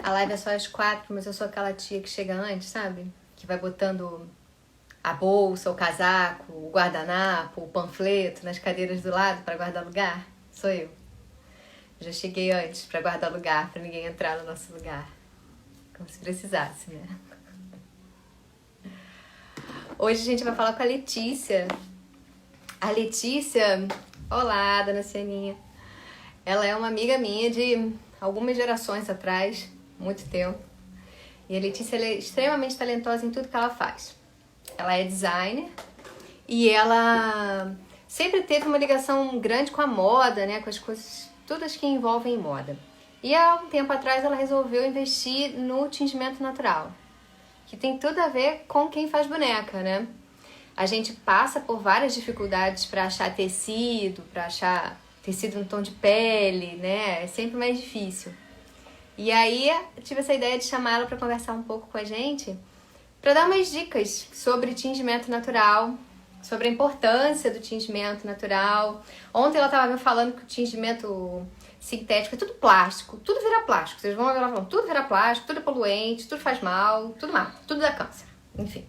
A live é só às 4, mas eu sou aquela tia que chega antes, sabe? Que vai botando a bolsa, o casaco, o guardanapo, o panfleto nas cadeiras do lado para guardar lugar. Sou eu. Já cheguei antes para guardar lugar, para ninguém entrar no nosso lugar. Como se precisasse, né? Hoje a gente vai falar com a Letícia. A Letícia... Olá, dona Cianinha. Ela é uma amiga minha de algumas gerações atrás, muito tempo. E a Letícia ela é extremamente talentosa em tudo que ela faz. Ela é designer e ela sempre teve uma ligação grande com a moda, né? Com as coisas, todas que envolvem moda. E há um tempo atrás ela resolveu investir no tingimento natural, que tem tudo a ver com quem faz boneca, né? A gente passa por várias dificuldades para achar tecido no tom de pele, né? É sempre mais difícil. E aí eu tive essa ideia de chamar ela para conversar um pouco com a gente, para dar umas dicas sobre tingimento natural, sobre a importância do tingimento natural. Ontem ela estava me falando que o tingimento sintético é tudo plástico, tudo vira plástico. Vocês vão ver ela falando, tudo vira plástico, tudo é poluente, tudo faz mal, tudo dá câncer. Enfim,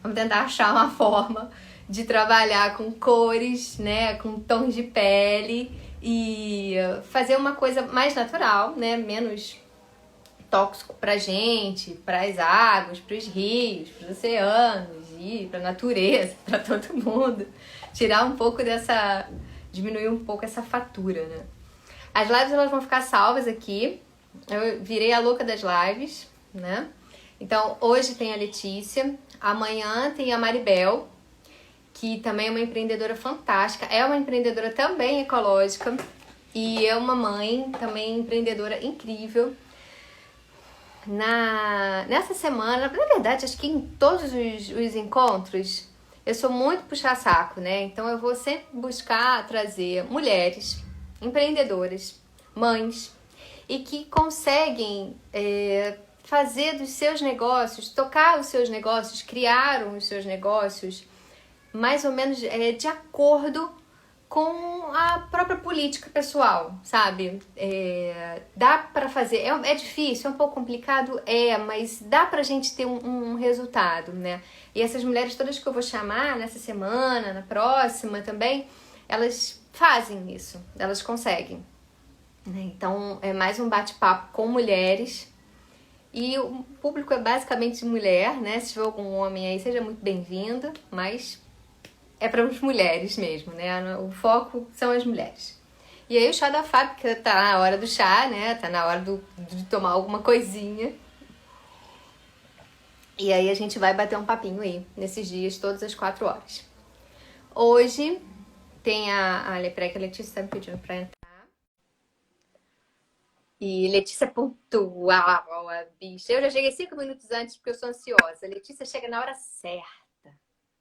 vamos tentar achar uma forma de trabalhar com cores, né, com tons de pele e fazer uma coisa mais natural, né, menos tóxico pra gente, pras águas, pros rios, pros oceanos e pra natureza, pra todo mundo. Tirar um pouco diminuir um pouco essa fatura, né? As lives elas vão ficar salvas aqui. Eu virei a louca das lives, né? Então, hoje tem a Letícia, amanhã tem a Maribel, que também é uma empreendedora fantástica, é uma empreendedora também ecológica e é uma mãe também empreendedora incrível. Nessa semana, na verdade, acho que em todos os encontros, eu sou muito puxa-saco, né? Então eu vou sempre buscar trazer mulheres empreendedoras, mães, e que conseguem fazer dos seus negócios, tocar os seus negócios, criaram os seus negócios, mais ou menos de acordo com a própria política pessoal, sabe? Dá pra fazer, é difícil, é um pouco complicado, mas dá pra gente ter um resultado, né? E essas mulheres todas que eu vou chamar nessa semana, na próxima também, elas fazem isso, elas conseguem, né? Então é mais um bate-papo com mulheres e o público é basicamente mulher, né? Se tiver algum homem aí, seja muito bem-vindo, mas é para as mulheres mesmo, né? O foco são as mulheres. E aí o chá da fábrica tá na hora do chá, né? Tá na hora de tomar alguma coisinha. E aí a gente vai bater um papinho aí, nesses dias, todas as 4 horas. Hoje tem peraí que a Letícia tá me pedindo pra entrar. E Letícia pontual, a bicha. Eu já cheguei 5 minutos antes porque eu sou ansiosa. A Letícia chega na hora certa.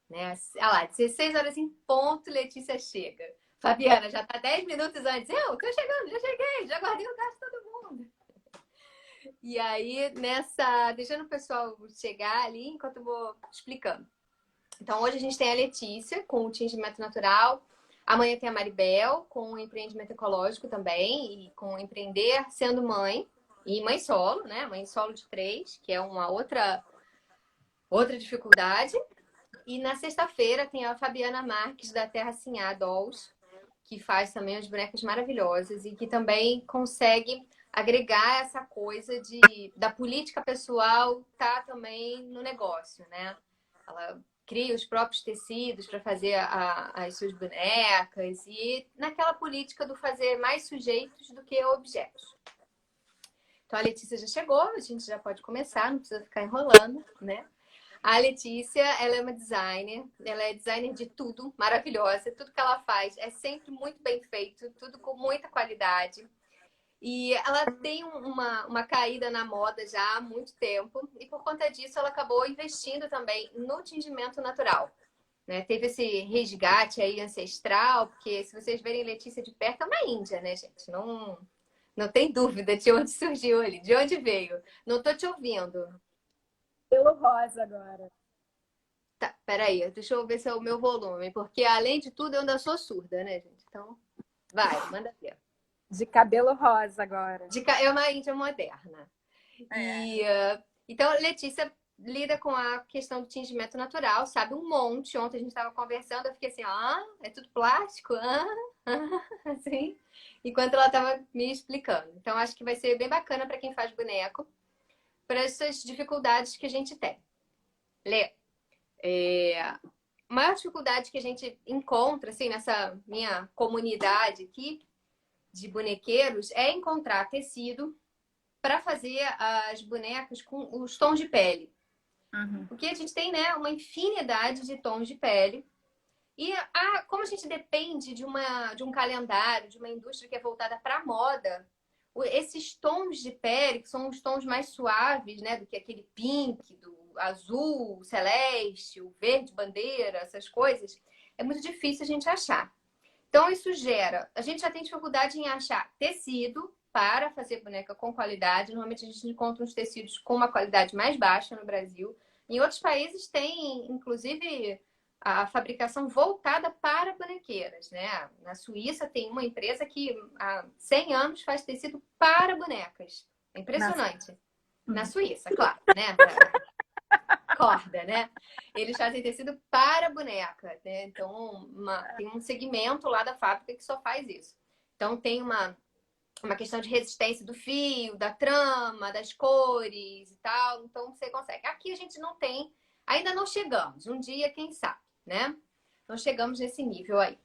Né? Olha lá, 16 horas em ponto, Letícia chega. Fabiana já tá 10 minutos antes. Eu tô chegando, já cheguei, já guardei o lugar de todo mundo. E aí, deixando o pessoal chegar ali enquanto eu vou explicando. Então, hoje a gente tem a Letícia com o tingimento natural. Amanhã tem a Maribel com o empreendimento ecológico também e com empreender sendo mãe e mãe solo, né? Mãe solo de 3, que é uma outra dificuldade. E na sexta-feira tem a Fabiana Marques, da Terra Sinhá Dolls, que faz também as bonecas maravilhosas e que também consegue agregar essa coisa da política pessoal tá também no negócio, né? Ela cria os próprios tecidos para fazer as suas bonecas e naquela política do fazer mais sujeitos do que objetos. Então a Letícia já chegou, a gente já pode começar, não precisa ficar enrolando, né? A Letícia, ela é uma designer, ela é designer de tudo, maravilhosa, tudo que ela faz é sempre muito bem feito, tudo com muita qualidade. E ela tem uma caída na moda já há muito tempo e por conta disso ela acabou investindo também no tingimento natural. Né? Teve esse resgate aí ancestral, porque se vocês verem Letícia de perto, é uma índia, né, gente? Não tem dúvida de onde surgiu ali, de onde veio. Não tô te ouvindo. Pelo rosa agora. Tá, peraí, deixa eu ver se é o meu volume, porque além de tudo eu ainda sou surda, né, gente? Então, vai, manda ver. De cabelo rosa agora. É uma índia moderna. E, então, Letícia lida com a questão do tingimento natural, sabe um monte. Ontem a gente estava conversando, eu fiquei assim, é tudo plástico? Assim, enquanto ela estava me explicando. Então, acho que vai ser bem bacana para quem faz boneco, para essas dificuldades que a gente tem. Lê, a maior dificuldade que a gente encontra, assim, nessa minha comunidade aqui de bonequeiros é encontrar tecido para fazer as bonecas com os tons de pele. Porque a gente tem, né, uma infinidade de tons de pele. E como a gente depende de um calendário, de uma indústria que é voltada para a moda, esses tons de pele, que são os tons mais suaves, né, do que aquele pink, do azul, celeste, o verde bandeira, essas coisas, é muito difícil a gente achar. Então, isso gera. A gente já tem dificuldade em achar tecido para fazer boneca com qualidade. Normalmente, a gente encontra uns tecidos com uma qualidade mais baixa no Brasil. Em outros países, tem, inclusive, a fabricação voltada para bonequeiras, né? Na Suíça, tem uma empresa que há 100 anos faz tecido para bonecas. É impressionante. Na Suíça, claro, né? Corda, né? Eles fazem tecido para boneca, né? Então, tem um segmento lá da fábrica que só faz isso. Então, tem uma questão de resistência do fio, da trama, das cores e tal. Então, você consegue. Aqui a gente não tem, ainda não chegamos. Um dia, quem sabe, né? Não chegamos nesse nível aí.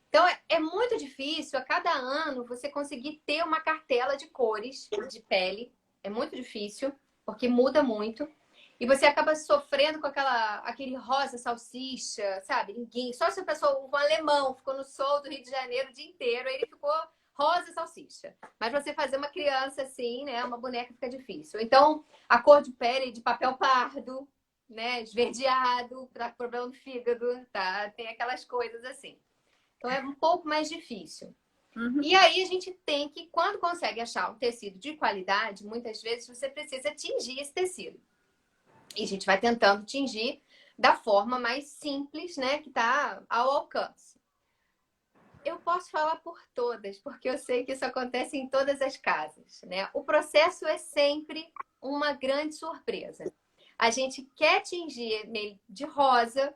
Então, é muito difícil a cada ano você conseguir ter uma cartela de cores de pele. É muito difícil, porque muda muito. E você acaba sofrendo com aquele rosa salsicha, sabe? Ninguém. Só se a pessoa, um alemão, ficou no sol do Rio de Janeiro o dia inteiro, aí ele ficou rosa salsicha. Mas você fazer uma criança assim, né? Uma boneca fica difícil. Então, a cor de pele de papel pardo, né? Esverdeado, para problema do fígado, tá? Tem aquelas coisas assim. Então é um pouco mais difícil. E aí a gente tem que, quando consegue achar um tecido de qualidade, muitas vezes você precisa tingir esse tecido. E a gente vai tentando tingir da forma mais simples, né? Que está ao alcance. Eu posso falar por todas, porque eu sei que isso acontece em todas as casas, né? O processo é sempre uma grande surpresa. A gente quer tingir nele de rosa,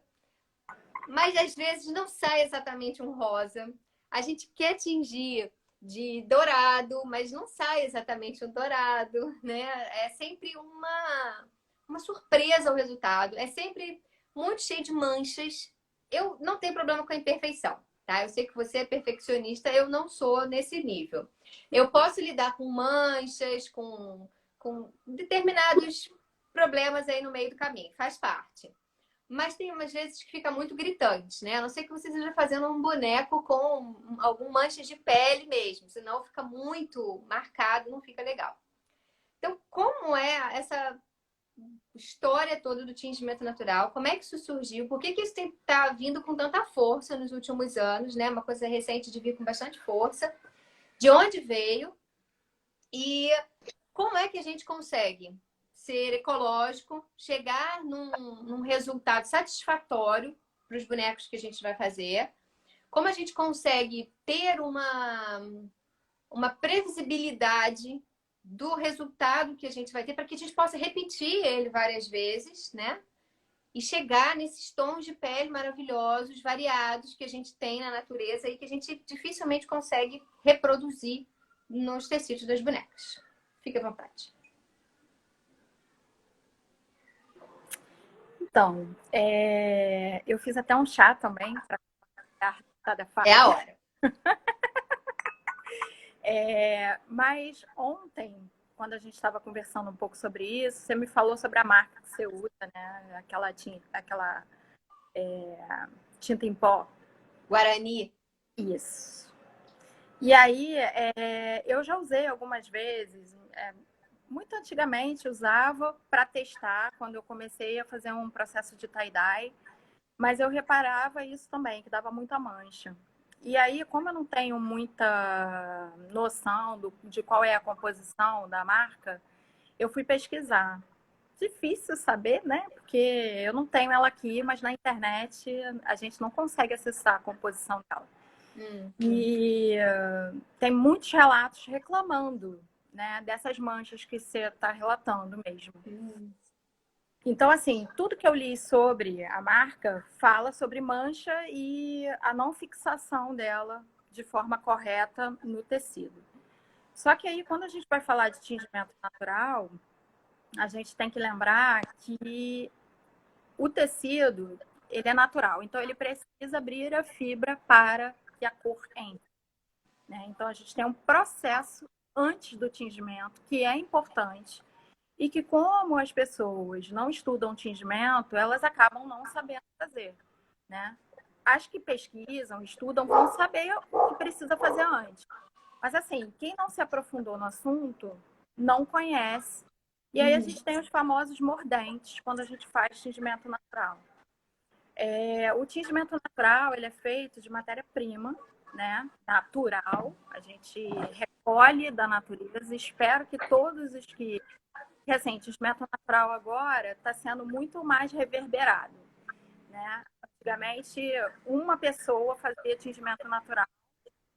mas às vezes não sai exatamente um rosa. A gente quer tingir de dourado, mas não sai exatamente um dourado, né? É sempre uma surpresa o resultado. É sempre muito cheio de manchas. Eu não tenho problema com a imperfeição, tá? Eu sei que você é perfeccionista, eu não sou nesse nível. Eu posso lidar com manchas, com determinados problemas aí no meio do caminho, faz parte. Mas tem umas vezes que fica muito gritante, né? A não ser que você esteja fazendo um boneco com algum mancha de pele mesmo, senão fica muito marcado, não fica legal. Então, como é essa história toda do tingimento natural? Como é que isso surgiu? Por que isso está vindo com tanta força nos últimos anos, né? Uma coisa recente de vir com bastante força. De onde veio? E como é que a gente consegue ser ecológico, chegar num resultado satisfatório para os bonecos que a gente vai fazer? Como a gente consegue ter uma previsibilidade do resultado que a gente vai ter para que a gente possa repetir ele várias vezes, né? E chegar nesses tons de pele maravilhosos, variados que a gente tem na natureza e que a gente dificilmente consegue reproduzir nos tecidos das bonecas. Fique à vontade. Então, eu fiz até um chá também para cada fase. É a hora. Mas ontem, quando a gente estava conversando um pouco sobre isso, você me falou sobre a marca que você usa, né? Aquela tinta em pó. Guarani. Isso. E aí, eu já usei algumas vezes. Muito antigamente usava para testar, quando eu comecei a fazer um processo de tie-dye. Mas eu reparava isso também, que dava muita mancha. E aí, como eu não tenho muita noção de qual é a composição da marca, eu fui pesquisar. Difícil saber, né? Porque eu não tenho ela aqui, mas na internet a gente não consegue acessar a composição dela. E tem muitos relatos reclamando né, dessas manchas que você está relatando mesmo. Então, assim, tudo que eu li sobre a marca fala sobre mancha e a não fixação dela de forma correta no tecido. Só que aí, quando a gente vai falar de tingimento natural, a gente tem que lembrar que o tecido, ele é natural. Então, ele precisa abrir a fibra para que a cor entre, né? Então, a gente tem um processo antes do tingimento que é importante e que, como as pessoas não estudam tingimento, elas acabam não sabendo fazer, né? As que pesquisam, estudam, vão saber o que precisa fazer antes. Mas, assim, quem não se aprofundou no assunto não conhece. E aí a gente tem os famosos mordentes quando a gente faz tingimento natural. O tingimento natural, ele é feito de matéria-prima, né? Natural. A gente recolhe da natureza. Espero que todos os que assim, tingimento natural agora está sendo muito mais reverberado, né? Antigamente, uma pessoa fazia tingimento natural,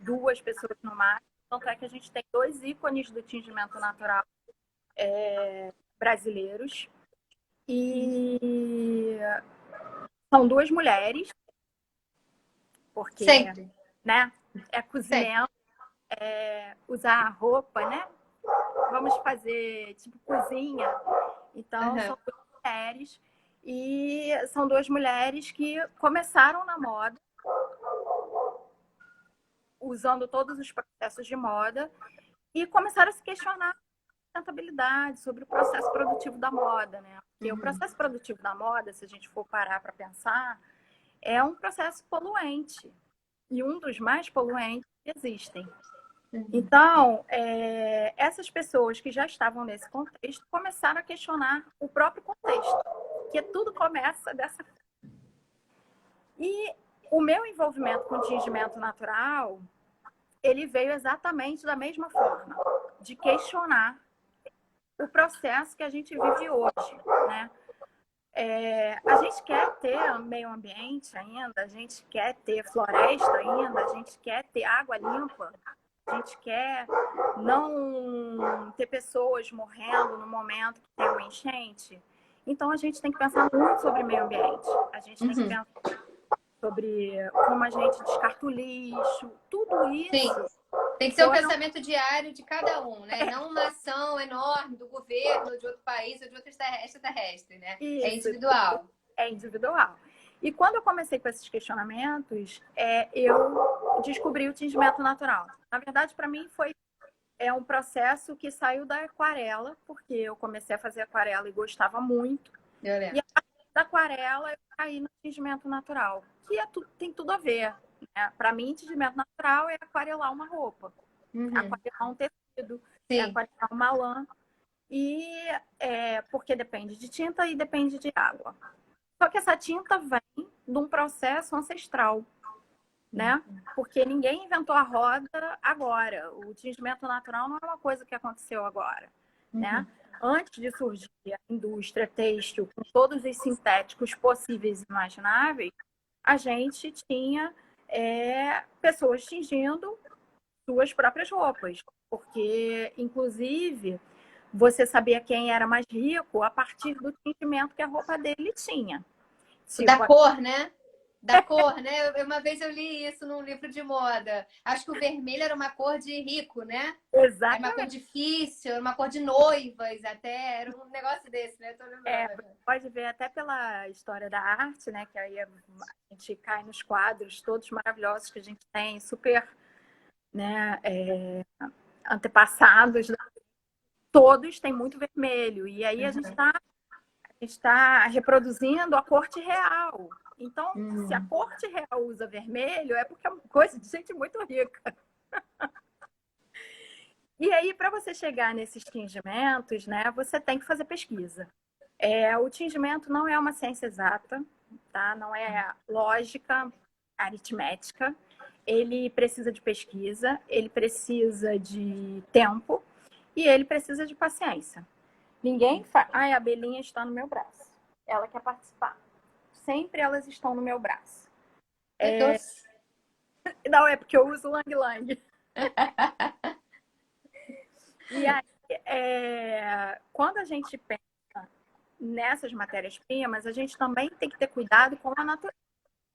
2 pessoas no máximo. Tanto é que a gente tem 2 ícones do tingimento natural brasileiros. E são 2 mulheres, porque, Sempre. né? É Sempre. cozimento, usar roupa, né? Vamos fazer tipo cozinha. Então, Uhum. são 2 mulheres. E são 2 mulheres que começaram na moda, usando todos os processos de moda, e começaram a se questionar sobre a sustentabilidade, sobre o processo produtivo da moda, né? Porque o processo produtivo da moda, se a gente for parar para pensar, é um processo poluente. E um dos mais poluentes que existem. Então, essas pessoas que já estavam nesse contexto começaram a questionar o próprio contexto, que tudo começa dessa forma. E o meu envolvimento com o tingimento natural, ele veio exatamente da mesma forma, de questionar o processo que a gente vive hoje, né? A gente quer ter meio ambiente ainda, a gente quer ter floresta ainda, a gente quer ter água limpa, a gente quer não ter pessoas morrendo no momento que tem uma enchente. Então, a gente tem que pensar muito sobre meio ambiente. A gente tem que pensar sobre como a gente descarta o lixo. Tudo Sim. isso Tem que ser um pensamento diário de cada um, né? Não uma ação enorme do governo, de outro país ou de outro extraterrestre, né? É isso individual. é individual. E quando eu comecei com esses questionamentos, eu descobri o tingimento natural. Na verdade, para mim, foi um processo que saiu da aquarela, porque eu comecei a fazer aquarela e gostava muito. Eu E lembro. a partir da aquarela, eu caí no tingimento natural, que tem tudo a ver. Né? Para mim, tingimento natural é aquarelar uma roupa, aquarelar um tecido, Sim. aquarelar uma lã. E porque depende de tinta e depende de água. Só que essa tinta vem de um processo ancestral, né? Porque ninguém inventou a roda agora. O tingimento natural não é uma coisa que aconteceu agora, né? Antes de surgir a indústria têxtil com todos os sintéticos possíveis e imagináveis, a gente tinha pessoas tingindo suas próprias roupas, porque, inclusive, você sabia quem era mais rico a partir do tingimento que a roupa dele tinha. Da Tipo, cor, né? Da cor, né? Uma vez eu li isso num livro de moda. Acho que o vermelho era uma cor de rico, né? Era uma cor exatamente. difícil, era uma cor de noivas até. Era um negócio desse, né? Tô lembrando. Você pode ver até pela história da arte, né? Que aí a gente cai nos quadros todos maravilhosos que a gente tem, super, né, antepassados. Todos têm muito vermelho. E aí a gente está reproduzindo a corte real. Então, se a corte real usa vermelho, é porque é uma coisa de gente muito rica. E aí, para você chegar nesses tingimentos, né, você tem que fazer pesquisa. O tingimento não é uma ciência exata, tá? Não é lógica, aritmética. Ele precisa de pesquisa, ele precisa de tempo e ele precisa de paciência. Ninguém faz. Ai, a abelhinha está no meu braço. Ela quer participar. Sempre elas estão no meu braço. Não, é porque eu uso Lang Lang. E aí, quando a gente pensa nessas matérias-primas, a gente também tem que ter cuidado com a natureza.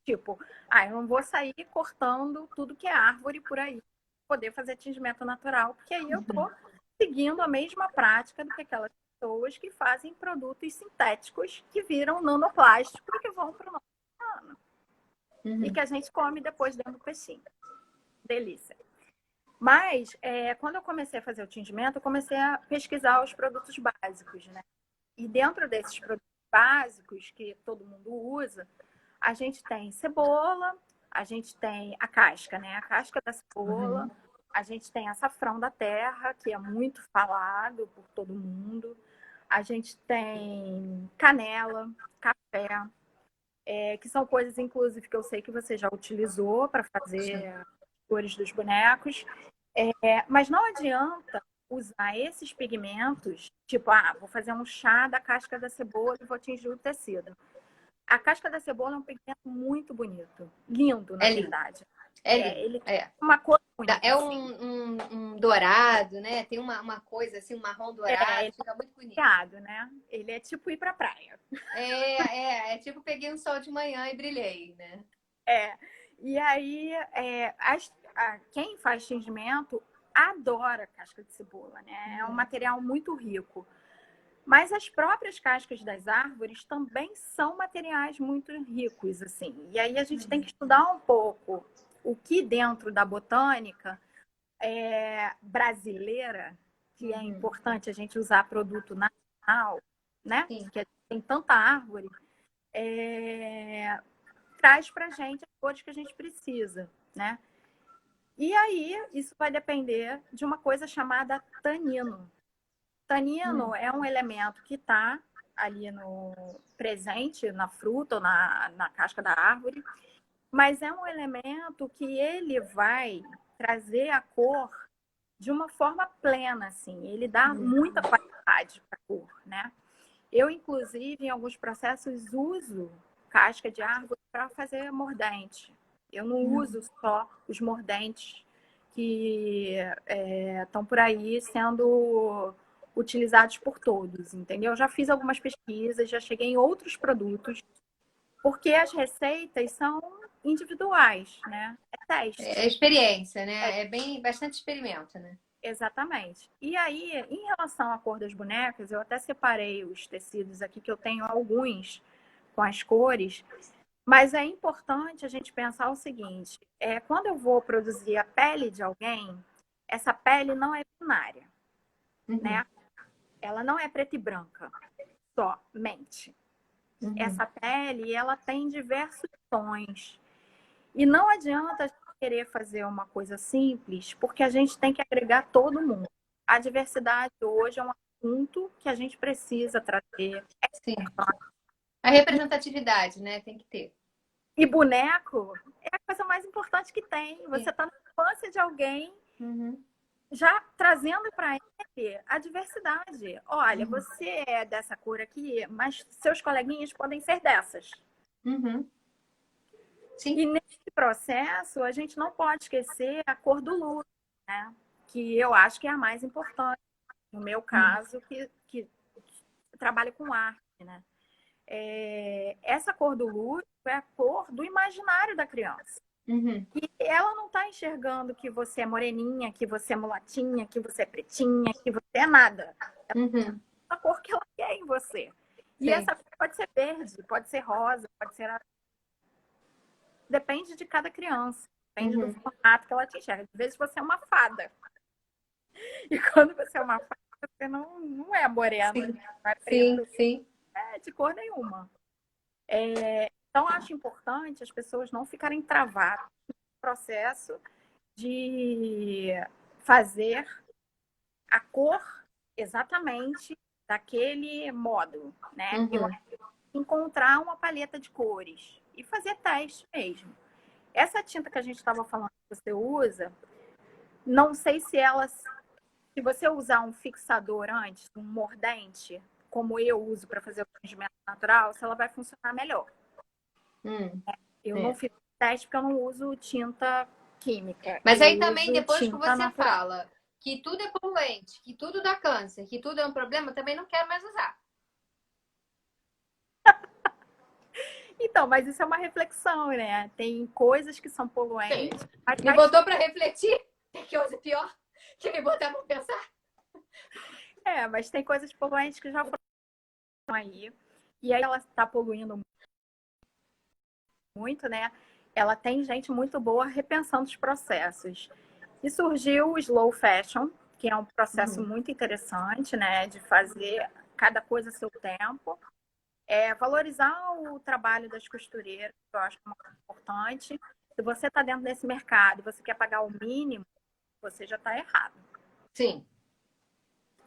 Tipo, eu não vou sair cortando tudo que é árvore por aí, poder fazer tingimento natural, porque aí eu tô seguindo a mesma prática do que aquelas pessoas que fazem produtos sintéticos que viram nanoplástico e que vão para o nosso oceano. E que a gente come depois dentro do peixinho. Delícia. Mas, quando eu comecei a fazer o tingimento, eu comecei a pesquisar os produtos básicos, né? E dentro desses produtos básicos que todo mundo usa, a gente tem cebola, a gente tem a casca, né? A casca da cebola, a gente tem açafrão da terra, que é muito falado por todo mundo. A gente tem canela, café, que são coisas, inclusive, que eu sei que você já utilizou para fazer as cores dos bonecos. Mas não adianta usar esses pigmentos, tipo, vou fazer um chá da casca da cebola e vou tingir o tecido. A casca da cebola é um pigmento muito bonito. Lindo, na verdade. É lindo. Ele tem uma cor bonita. É um dourado, né? Tem uma coisa assim, um marrom dourado, fica muito bonito. Né? Ele é tipo ir pra praia. É tipo peguei um sol de manhã e brilhei, né? E aí, quem faz tingimento adora casca de cebola, né? É um material muito rico. Mas as próprias cascas das árvores também são materiais muito ricos, assim. E aí a gente tem que estudar um pouco o que dentro da botânica brasileira, que é importante a gente usar produto nacional, né? Que tem tanta árvore, traz pra gente as cores que a gente precisa, né? E aí, isso vai depender de uma coisa chamada tanino. Tanino é um elemento que está ali presente na fruta ou na casca da árvore, mas é um elemento que ele vai trazer a cor de uma forma plena, assim. Ele dá muita qualidade para a cor, né? Eu, inclusive, em alguns processos, uso casca de árvore para fazer mordente. Eu não uso só os mordentes que estão por aí sendo utilizados por todos, entendeu? Eu já fiz algumas pesquisas, já cheguei em outros produtos, porque as receitas são individuais, né? É teste. É experiência, né? Bastante experimento, né? Exatamente. E aí, em relação à cor das bonecas, eu até separei os tecidos aqui, que eu tenho alguns com as cores, mas é importante a gente pensar o seguinte: quando eu vou produzir a pele de alguém, essa pele não é binária, né? Ela não é preta e branca, somente. Essa pele, ela tem diversos tons. E não adianta a gente querer fazer uma coisa simples, porque a gente tem que agregar todo mundo. A diversidade hoje é um assunto que a gente precisa trazer. Sim. A representatividade, né? Tem que ter. E boneco é a coisa mais importante que tem. Você está na infância de alguém, já trazendo para ele a diversidade. Olha, você é dessa cor aqui, mas seus coleguinhas podem ser dessas. Sim. E nesse processo, a gente não pode esquecer a cor do luto, né? Que eu acho que é a mais importante. No meu caso, que trabalho com arte, né? Essa cor do luto é a cor do imaginário da criança. E ela não está enxergando que você é moreninha, que você é mulatinha, que você é pretinha, que você é nada. É a cor que ela quer em você. E essa cor pode ser verde, pode ser rosa, pode ser... Depende de cada criança. Depende do formato que ela te enxerga. Às vezes você é uma fada. E quando você é uma fada, você não é morena. Não é preto. Sim. De cor nenhuma. Então, acho importante as pessoas não ficarem travadas no processo de fazer a cor exatamente daquele modo, né? Eu acho que encontrar uma paleta de cores e fazer teste mesmo. Essa tinta que a gente estava falando que você usa, não sei se se você usar um fixador antes, um mordente, como eu uso para fazer o tingimento natural, se ela vai funcionar melhor. Eu não fiz teste porque eu não uso tinta química. Mas aí também, depois que você fala, que tudo é poluente, que tudo dá câncer, que tudo é um problema, eu também não quero mais usar. Então, mas isso é uma reflexão, né? Tem coisas que são Sim. poluentes. Me botou para refletir, tem que coisa pior que me botar para pensar. Mas tem coisas poluentes que já foram aí. E aí ela está poluindo muito, né? Ela tem gente muito boa repensando os processos. E surgiu o slow fashion, que é um processo muito interessante, né? De fazer cada coisa a seu tempo. Valorizar o trabalho das costureiras, que eu acho muito importante. Se você está dentro desse mercado e você quer pagar o mínimo, você já está errado. Sim.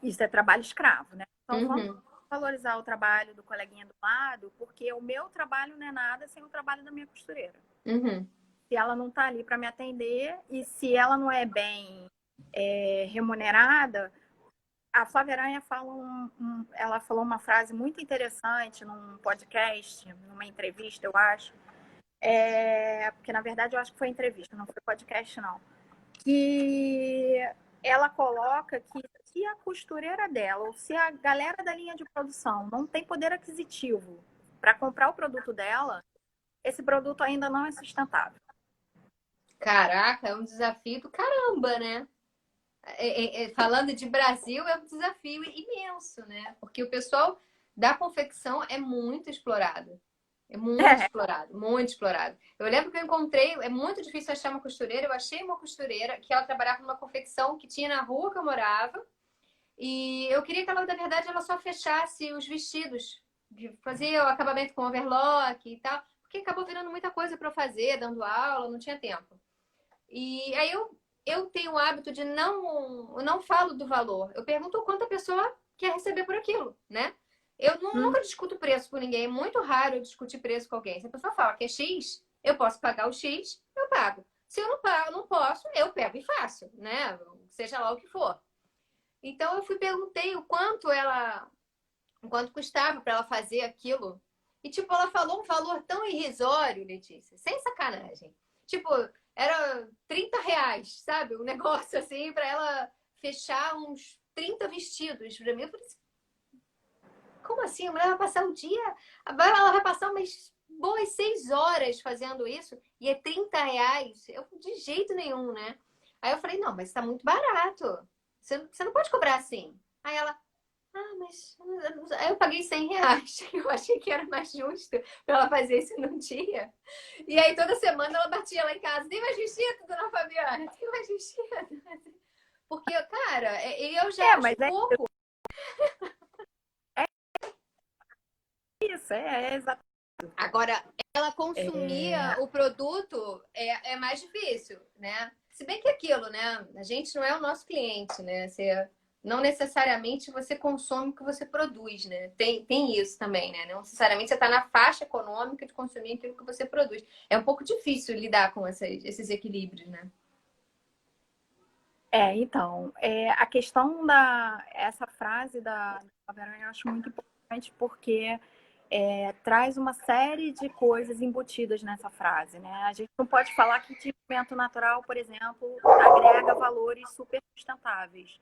Isso é trabalho escravo, né? Então, vamos Uhum. valorizar o trabalho do coleguinha do lado, porque o meu trabalho não é nada sem o trabalho da minha costureira. Uhum. Se ela não está ali para me atender e se ela não é bem remunerada, a Flávia Aranha ela falou uma frase muito interessante num podcast, numa entrevista, eu acho. Porque, na verdade, eu acho que foi entrevista, não foi podcast, não. Que ela coloca que se a costureira dela ou se a galera da linha de produção não tem poder aquisitivo para comprar o produto dela, esse produto ainda não é sustentável. Caraca, é um desafio do caramba, né? Falando de Brasil, é um desafio imenso, né? Porque o pessoal da confecção é muito explorado. É muito explorado, muito explorado. Eu lembro que eu encontrei, é muito difícil achar uma costureira. Eu achei uma costureira que ela trabalhava numa confecção que tinha na rua que eu morava. E eu queria que ela, na verdade, ela só fechasse os vestidos, fazia o acabamento com overlock e tal, porque acabou virando muita coisa para eu fazer, dando aula, não tinha tempo. E aí eu tenho o hábito de eu não falo do valor. Eu pergunto o quanto a pessoa quer receber por aquilo, né? Eu nunca discuto preço com ninguém. É muito raro eu discutir preço com alguém. Se a pessoa fala que é X, eu posso pagar o X, eu pago. Se eu não pago, não posso, eu pego e faço, né? Seja lá o que for. Então eu perguntei o quanto custava para ela fazer aquilo. E tipo, ela falou um valor tão irrisório, Letícia, sem sacanagem. Tipo, era R$ 30, sabe? Um negócio assim para ela fechar uns 30 vestidos para mim. Eu falei assim, como assim? A mulher vai passar o dia, ela vai passar umas boas 6 horas fazendo isso e é R$ 30? Eu, de jeito nenhum, né? Aí eu falei, não, mas tá muito barato. Você não pode cobrar assim. Aí ela, mas. Aí eu paguei R$ 100. Eu achei que era mais justo pra ela fazer isso num dia. E aí toda semana ela batia lá em casa: tem mais vestido, dona Fabiana? Tem mais vestido? Porque, cara, eu já acho Mas pouco. é isso, exatamente. Agora, ela consumia o produto é mais difícil, né? Se bem que é aquilo, né? A gente não é o nosso cliente, né? Não necessariamente você consome o que você produz, né? Tem isso também, né? Não necessariamente você está na faixa econômica de consumir aquilo que você produz. É um pouco difícil lidar com esses equilíbrios, né? Então, a questão essa frase da Vera, eu acho muito importante porque traz uma série de coisas embutidas nessa frase, né? A gente não pode falar que tinimento natural, por exemplo, agrega valores super sustentáveis.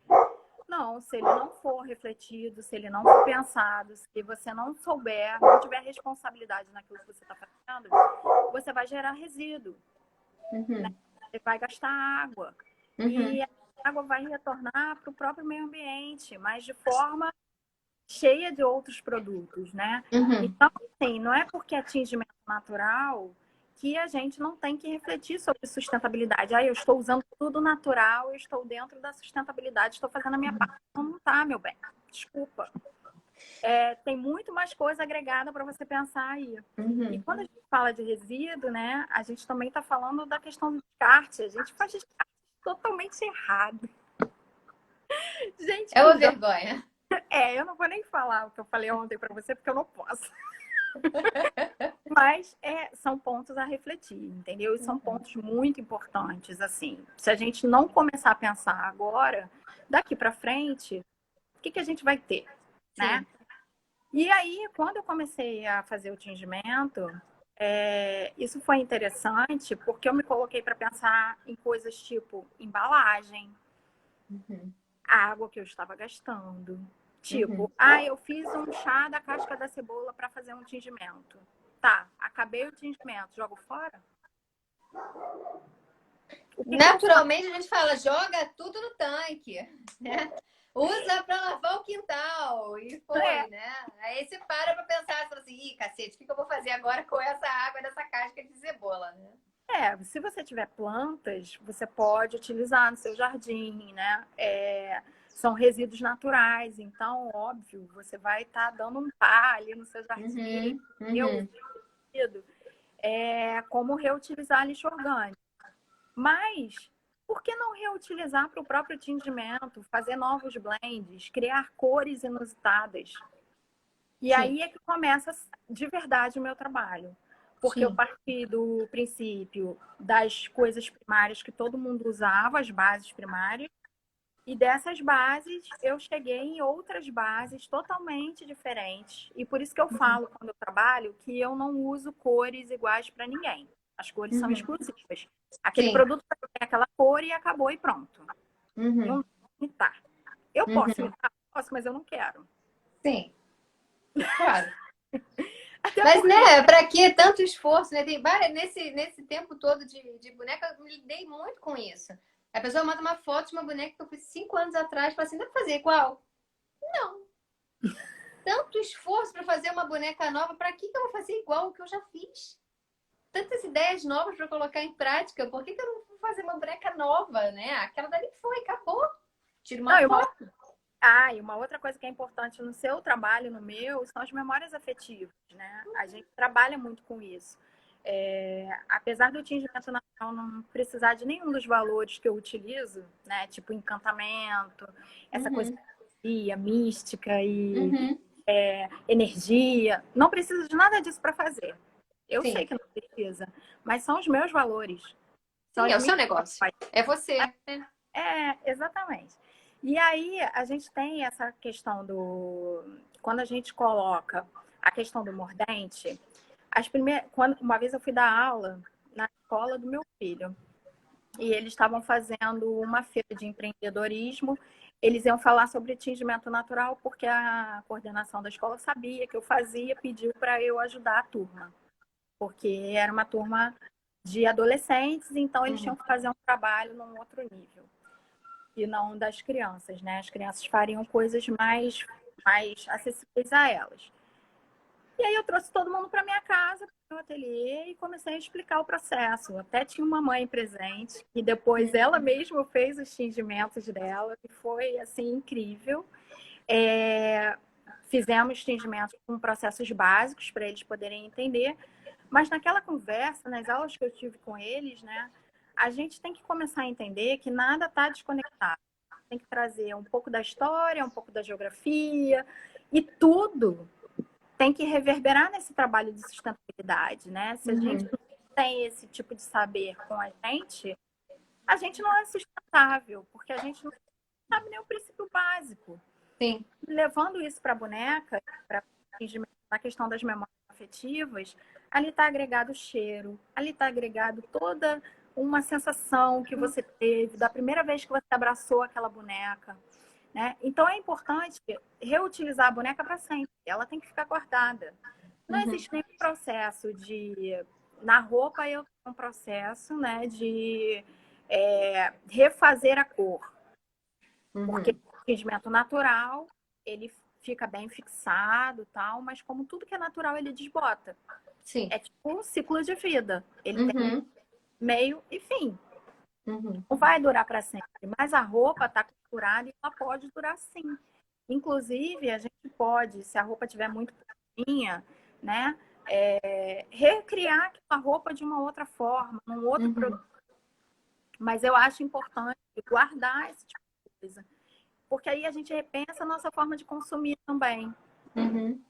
Não, se ele não for refletido, se ele não for pensado, se você não souber, não tiver responsabilidade naquilo que você está fazendo, você vai gerar resíduo, né? Você vai gastar água. E a água vai retornar para o próprio meio ambiente, mas de forma cheia de outros produtos, né? Então, assim, não é porque é atingimento natural que a gente não tem que refletir sobre sustentabilidade. Eu estou usando tudo natural, eu estou dentro da sustentabilidade, estou fazendo a minha parte. Não tá, meu bem. Desculpa. Tem muito mais coisa agregada para você pensar aí. E quando a gente fala de resíduo, né, a gente também está falando da questão do descarte. A gente faz descarte totalmente errado. Gente, é uma vergonha. eu não vou nem falar o que eu falei ontem para você, porque eu não posso. Mas são pontos a refletir, entendeu? E são pontos muito importantes, assim. Se a gente não começar a pensar agora, daqui para frente, o que a gente vai ter, né? E aí, quando eu comecei a fazer o tingimento, isso foi interessante, porque eu me coloquei para pensar em coisas tipo embalagem, Uhum. A água que eu estava gastando. Uhum. Tipo, eu fiz um chá da casca da cebola para fazer um tingimento. Tá, acabei o tingimento, jogo fora? O que que eu faço? Naturalmente a gente fala, joga tudo no tanque, né? Usa para lavar o quintal. E foi, É, né? Aí você para pensar, fala assim, ih, cacete, o que eu vou fazer agora com essa água dessa casca de cebola, né? se você tiver plantas, você pode utilizar no seu jardim, né? São resíduos naturais, então, óbvio, você vai estar dando um pá ali no seu jardim, Uhum, eu uhum, como reutilizar lixo orgânico. Mas por que não reutilizar para o próprio tingimento, fazer novos blends, criar cores inusitadas? E sim, aí é que começa de verdade o meu trabalho. Porque eu sim. parti do princípio das coisas primárias que todo mundo usava, as bases primárias, e dessas bases eu cheguei em outras bases totalmente diferentes. E por isso que eu Uhum, falo quando eu trabalho que eu não uso cores iguais para ninguém. As cores são uhum, exclusivas. Aquele sim, produto tem aquela cor e acabou e pronto. uhum, Não imitar. Eu posso uhum, imitar? Posso, mas eu não quero. sim, claro. Até Mas, porque né, para que tanto esforço, né? Nesse tempo todo de boneca, eu me lidei muito com isso. A pessoa manda uma foto de uma boneca que eu fiz 5 anos atrás, fala assim, dá pra fazer igual? Não. Tanto esforço para fazer uma boneca nova, para que eu vou fazer igual o que eu já fiz? Tantas ideias novas para colocar em prática, por que eu não vou fazer uma boneca nova, né? Aquela dali foi, acabou. Tira uma não, foto. e uma outra coisa que é importante no seu trabalho, no meu, são as memórias afetivas, né? A gente trabalha muito com isso. Apesar do tingimento natural não precisar de nenhum dos valores que eu utilizo, né? Tipo encantamento, essa coisa Uhum, de mística e uhum, energia, não precisa de nada disso para fazer. Eu sei sim. que não precisa, mas são os meus valores, são Sim, é as o seu minhas negócio. memórias. É você. Exatamente. E aí a gente tem essa questão do. Quando a gente coloca a questão do mordente, uma vez eu fui dar aula na escola do meu filho e eles estavam fazendo uma feira de empreendedorismo. Eles iam falar sobre tingimento natural porque a coordenação da escola sabia que eu fazia, pediu para eu ajudar a turma, porque era uma turma de adolescentes, então eles Uhum, tinham que fazer um trabalho num outro nível e não das crianças, né? As crianças fariam coisas mais acessíveis a elas. E aí eu trouxe todo mundo para minha casa, para o ateliê, e comecei a explicar o processo. Até tinha uma mãe presente, e depois ela mesma fez os tingimentos dela, e foi, assim, incrível. Fizemos tingimentos com processos básicos para eles poderem entender, mas naquela conversa, nas aulas que eu tive com eles, né, a gente tem que começar a entender que nada está desconectado. Tem que trazer um pouco da história, um pouco da geografia, e tudo tem que reverberar nesse trabalho de sustentabilidade, né? Se a gente uhum, não tem esse tipo de saber com a gente não é sustentável, porque a gente não sabe nem o princípio básico. sim. Levando isso para a boneca, para a questão das memórias afetivas, ali está agregado o cheiro, ali está agregado toda uma sensação que você teve da primeira vez que você abraçou aquela boneca, né? Então é importante reutilizar a boneca para sempre. Ela tem que ficar guardada. Não Uhum, existe nenhum processo de na roupa eu tenho um processo, né, de refazer a cor, porque uhum, o pigmento natural ele fica bem fixado, tal, mas como tudo que é natural ele desbota. sim. É tipo um ciclo de vida. Ele tem Uhum, meio e fim. uhum, Não vai durar para sempre, mas a roupa está costurada e ela pode durar sim. Inclusive, a gente pode, se a roupa tiver muito pequenininha, né, recriar aquela roupa de uma outra forma, num outro produto. uhum, Mas eu acho importante guardar esse tipo de coisa, porque aí a gente repensa a nossa forma de consumir também. uhum,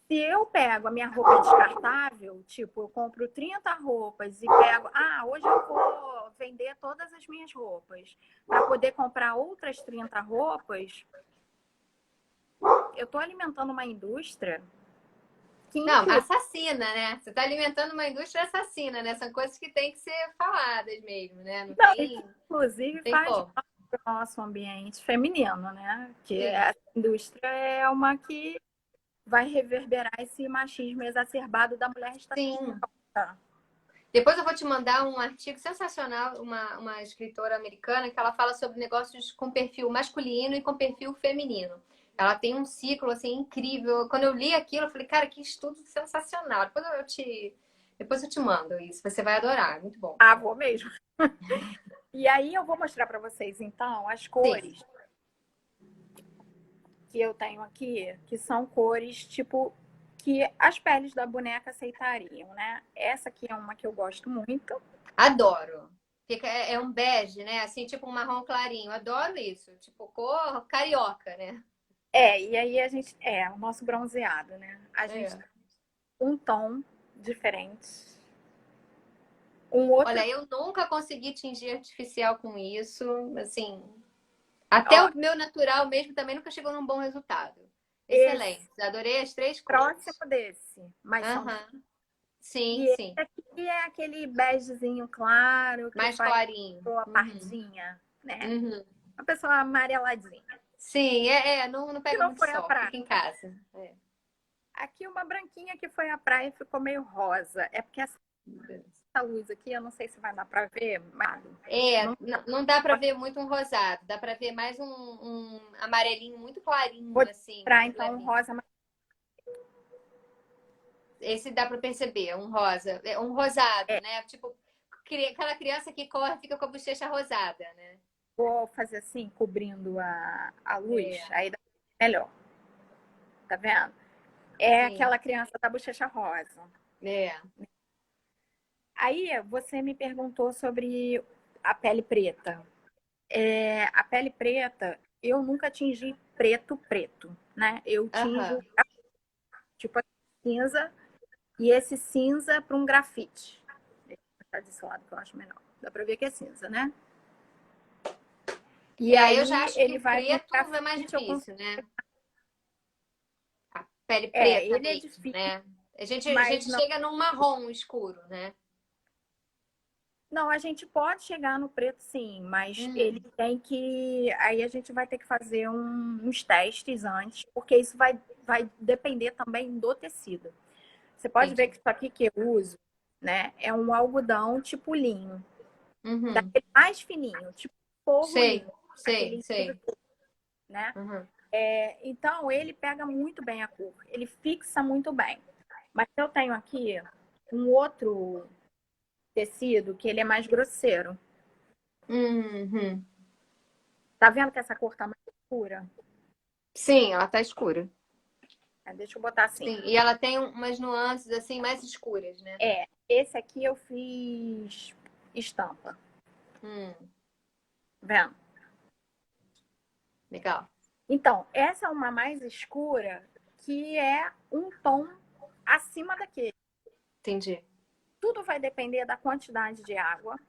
Se eu pego a minha roupa descartável, tipo, eu compro 30 roupas e pego, hoje eu vou vender todas as minhas roupas para poder comprar outras 30 roupas, eu estou alimentando uma indústria que não, inclui. assassina, né? Você está alimentando uma indústria assassina, né? São coisas que têm que ser faladas mesmo, né? Não Não, tem, não inclusive tem faz como. para o nosso ambiente feminino, né? Que Sim. essa indústria é uma que vai reverberar esse machismo exacerbado da mulher estar. Sim. Depois eu vou te mandar um artigo sensacional, uma escritora americana, que ela fala sobre negócios com perfil masculino e com perfil feminino. Ela tem um ciclo, assim, incrível. Quando eu li aquilo, eu falei, cara, que estudo sensacional. Depois eu te mando isso, você vai adorar, muito bom. Ah, vou mesmo. E aí eu vou mostrar para vocês, então, as cores Sim. que eu tenho aqui, que são cores, tipo, que as peles da boneca aceitariam, né? Essa aqui é uma que eu gosto muito. Adoro. É um bege, né? Assim, tipo um marrom clarinho. Adoro isso. Tipo, cor carioca, né? E aí a gente. É, o nosso bronzeado, né? A gente tem um tom diferente. Um outro. Olha, eu nunca consegui tingir artificial com isso. Assim, até Ó, o meu natural mesmo também nunca chegou num bom resultado. esse Excelente. Adorei as três cores. próximo desse, mas são. Aham. Sim, E esse sim. aqui é aquele begezinho claro que Mais faz clarinho. a Uhum. pardinha, né? Uhum. Uma pessoa amareladinha. Sim, não Que pega não muito foi a sol. praia. Fica em casa. Aqui uma branquinha que foi à praia e ficou meio rosa. É porque essa luz aqui, eu não sei se vai dar para ver, mas não Não dá pra ver muito um rosado, dá pra ver mais um amarelinho muito clarinho, vou assim, tirar muito então um levinho. rosa. Esse dá pra perceber, um rosa, um rosado, É, né? Tipo, aquela criança que corre fica com a bochecha rosada, né? vou fazer assim, cobrindo a luz, É, aí dá melhor. Tá vendo? É sim, aquela criança da bochecha rosa. é. Aí você me perguntou sobre a pele preta. A pele preta, eu nunca tingi preto, preto, né? Eu tinjo Aham. tipo cinza e esse cinza para um grafite. Deixa eu deixar desse lado que eu acho melhor. Dá para ver que é cinza, né? E Eu já aí acho que ele o vai para um preto é mais grafite, eu consigo. difícil, né? A pele preta Ele é mesmo, difícil, né? A mas gente não. chega num marrom escuro, né? Não, a gente pode chegar no preto, sim, mas ele Hum, tem que. Aí a gente vai ter que fazer uns testes antes, porque isso vai depender também do tecido. Você pode ver entendi. que isso aqui que eu uso, né, é um algodão tipo linho, Uhum. daquele mais fininho, tipo forro Sei, linho, sei, aquele sei. né? Uhum. Então ele pega muito bem a cor, ele fixa muito bem. Mas eu tenho aqui um outro tecido que ele é mais grosseiro. Uhum. Tá vendo que essa cor tá mais escura? Sim, ela tá escura. Deixa eu botar assim. Sim, e ela tem umas nuances assim mais escuras, né? Esse aqui eu fiz estampa, Hum, tá vendo? legal. Então, essa é uma mais escura que é um tom acima daquele. Entendi. Tudo vai depender da quantidade de água,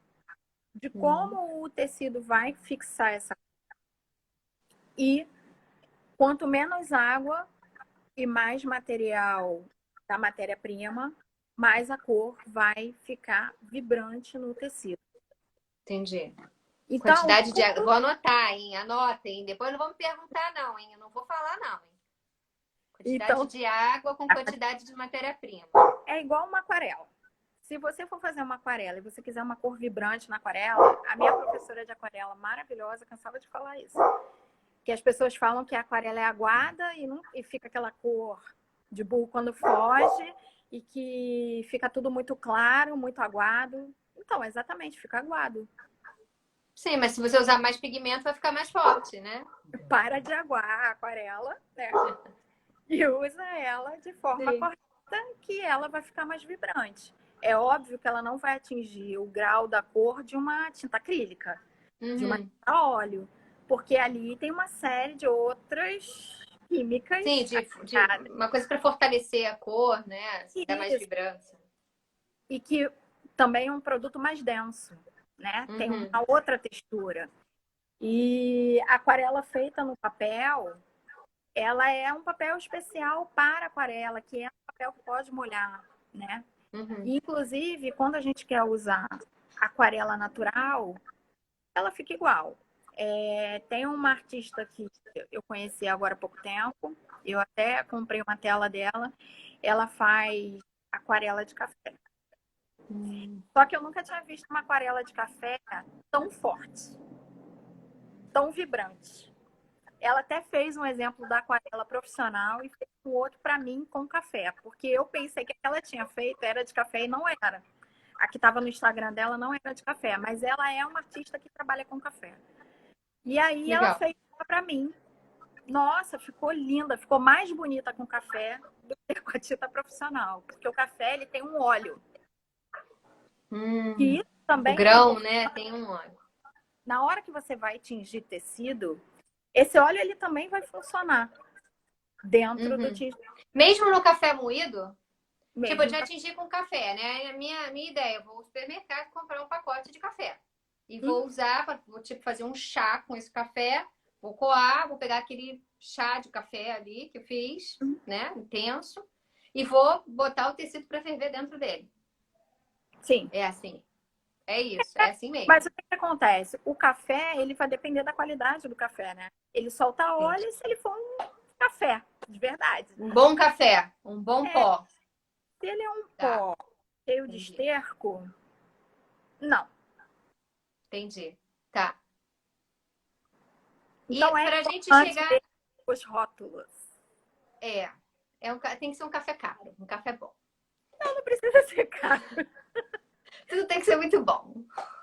de Uhum. como o tecido vai fixar essa. E quanto menos água e mais material da matéria-prima, mais a cor vai ficar vibrante no tecido. Entendi. Então, Quantidade de água. Vou anotar, hein? Anota, hein? Depois não vão me perguntar, não, hein? Eu não vou falar, não, hein? Quantidade então de água com quantidade de matéria-prima. é igual uma aquarela. Se você for fazer uma aquarela e você quiser uma cor vibrante na aquarela, a minha professora de aquarela maravilhosa cansava de falar isso. Que as pessoas falam que a aquarela é aguada e fica aquela cor de burro quando foge e que fica tudo muito claro, muito aguado. Então, exatamente, fica aguado. Sim, mas se você usar mais pigmento, vai ficar mais forte, né? Para de aguar a aquarela, né? E usa ela de forma Sim. correta, que ela vai ficar mais vibrante. É óbvio que ela não vai atingir o grau da cor de uma tinta acrílica, de uma Uhum. tinta a óleo, porque ali tem uma série de outras Sim, químicas de agregadas. uma coisa para fortalecer a cor, né? Dar mais Isso. vibrância. E que também é um produto mais denso, né? Tem uma Uhum. outra textura. E a aquarela feita no papel, ela é um papel especial para aquarela, que é um papel que pode molhar, né? Uhum. E, inclusive, quando a gente quer usar aquarela natural, ela fica igual. Tem uma artista que eu conheci agora há pouco tempo, eu até comprei uma tela dela, ela faz aquarela de café. Só que eu nunca tinha visto uma aquarela de café tão forte, tão vibrante. Ela até fez um exemplo da aquarela profissional e fez um outro para mim com café, porque eu pensei que a que ela tinha feito era de café e não era. A que estava no Instagram dela não era de café, mas ela é uma artista que trabalha com café. E aí ela Legal. fez para mim. Nossa, ficou linda, ficou mais bonita com café do que com a tinta profissional, porque o café ele tem um óleo. E isso O também é grão, importante. né? Tem um óleo. Na hora que você vai tingir tecido, esse óleo ele também vai funcionar dentro do tingimento. Mesmo no café moído? Tipo, eu Mesmo. já tingi com café, né? A minha ideia, eu vou ao supermercado comprar um pacote de café. E vou usar, vou tipo fazer um chá com esse café, vou coar, vou pegar aquele chá de café ali que eu fiz, né? Intenso, e vou botar o tecido para ferver dentro dele. Sim. É assim. É isso, é assim mesmo. Mas o que acontece? O café, ele vai depender da qualidade do café, né? Ele solta óleo se ele for um café, de verdade. Um bom café, um bom pó. Se ele é um Tá, pó cheio de entendi. esterco, não. Entendi. Tá. Então E é pra gente importante chegar. ver os rótulos. Tem que ser um café caro, um café bom. Não precisa ser caro. Tudo tem que ser muito bom.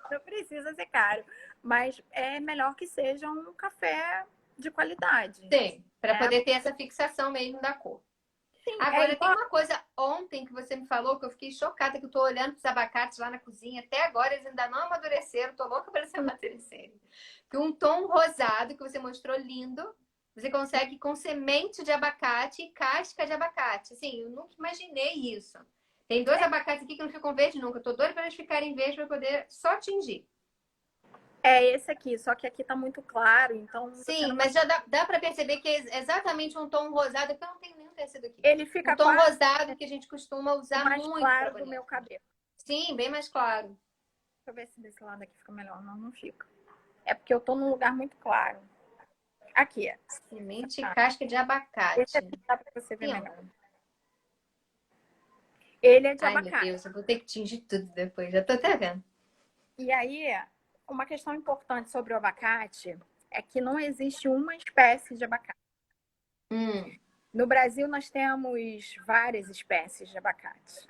Não precisa ser caro. Mas é melhor que seja um café de qualidade. Sim, para poder ter essa fixação mesmo da cor. Sim, Agora, tem uma coisa ontem que você me falou que eu fiquei chocada, que eu tô olhando os abacates lá na cozinha. Até agora eles ainda não amadureceram. Tô louca para eles amadurecerem. Que um tom rosado que você mostrou lindo, você consegue com semente de abacate e casca de abacate. Assim, eu nunca imaginei isso. Tem 2 abacates aqui que não ficam verdes nunca. Eu tô doida para eles ficarem verdes para poder só tingir. É esse aqui, só que aqui tá muito claro, então... Sim, mas já dá para perceber que é exatamente um tom rosado, que eu não tenho nenhum tecido aqui. Ele fica Um tom quase rosado que a gente costuma usar mais muito para claro do boneco. meu cabelo. Sim, bem mais claro. Deixa eu ver se desse lado aqui fica melhor. Não, não fica. É porque eu tô num lugar muito claro. Aqui, é. Semente e casca de abacate. Esse aqui dá pra você ver melhor. Ele é de Ai, meu abacate. Deus, eu vou ter que tingir tudo depois. Já tô até vendo. E aí, uma questão importante sobre o abacate é que não existe uma espécie de abacate. No Brasil, nós temos várias espécies de abacate.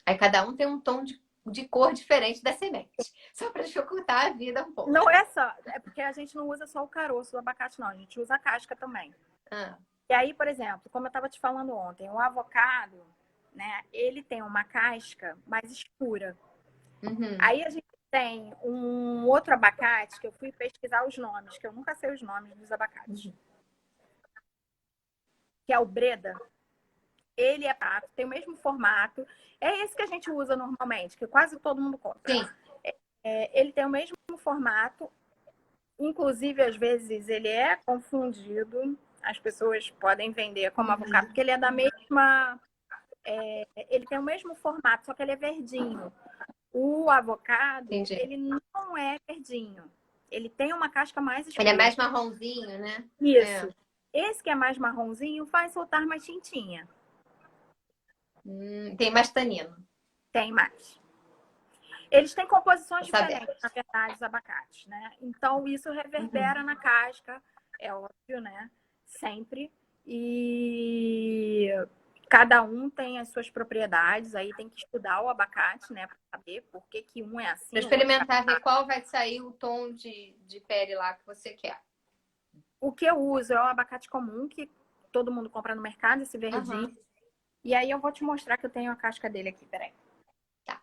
Aí cada um tem um tom de cor diferente da semente. Só para dificultar a vida um pouco. Não é só, é porque a gente não usa só o caroço do abacate, não. A gente usa a casca também. E aí, por exemplo, como eu estava te falando ontem, o avocado, né, ele tem uma casca mais escura. Aí a gente tem um outro abacate que eu fui pesquisar os nomes, que eu nunca sei os nomes dos abacates. Que é o Breda. Ele é prato, tem o mesmo formato. É esse que a gente usa normalmente, que quase todo mundo compra. Sim. Ele tem o mesmo formato. Inclusive, às vezes, ele é confundido. As pessoas podem vender como avocado, porque ele é da mesma... ele tem o mesmo formato, só que ele é verdinho. O avocado, ele não é verdinho. Ele tem uma casca mais escura. Ele é mais marronzinho, né? Isso. Esse que é mais marronzinho vai soltar mais tintinha. Tem mais tanino. Tem mais. Eles têm composições diferentes, na verdade, os abacates, né? Então, isso reverbera na casca, é óbvio, né? Sempre. E cada um tem as suas propriedades, aí tem que estudar o abacate, né? Para saber por que um é assim. Para experimentar, ver qual vai sair o tom de pele lá que você quer. O que eu uso é o abacate comum, que todo mundo compra no mercado, esse verdinho. E aí eu vou te mostrar que eu tenho a casca dele aqui, peraí. Tá.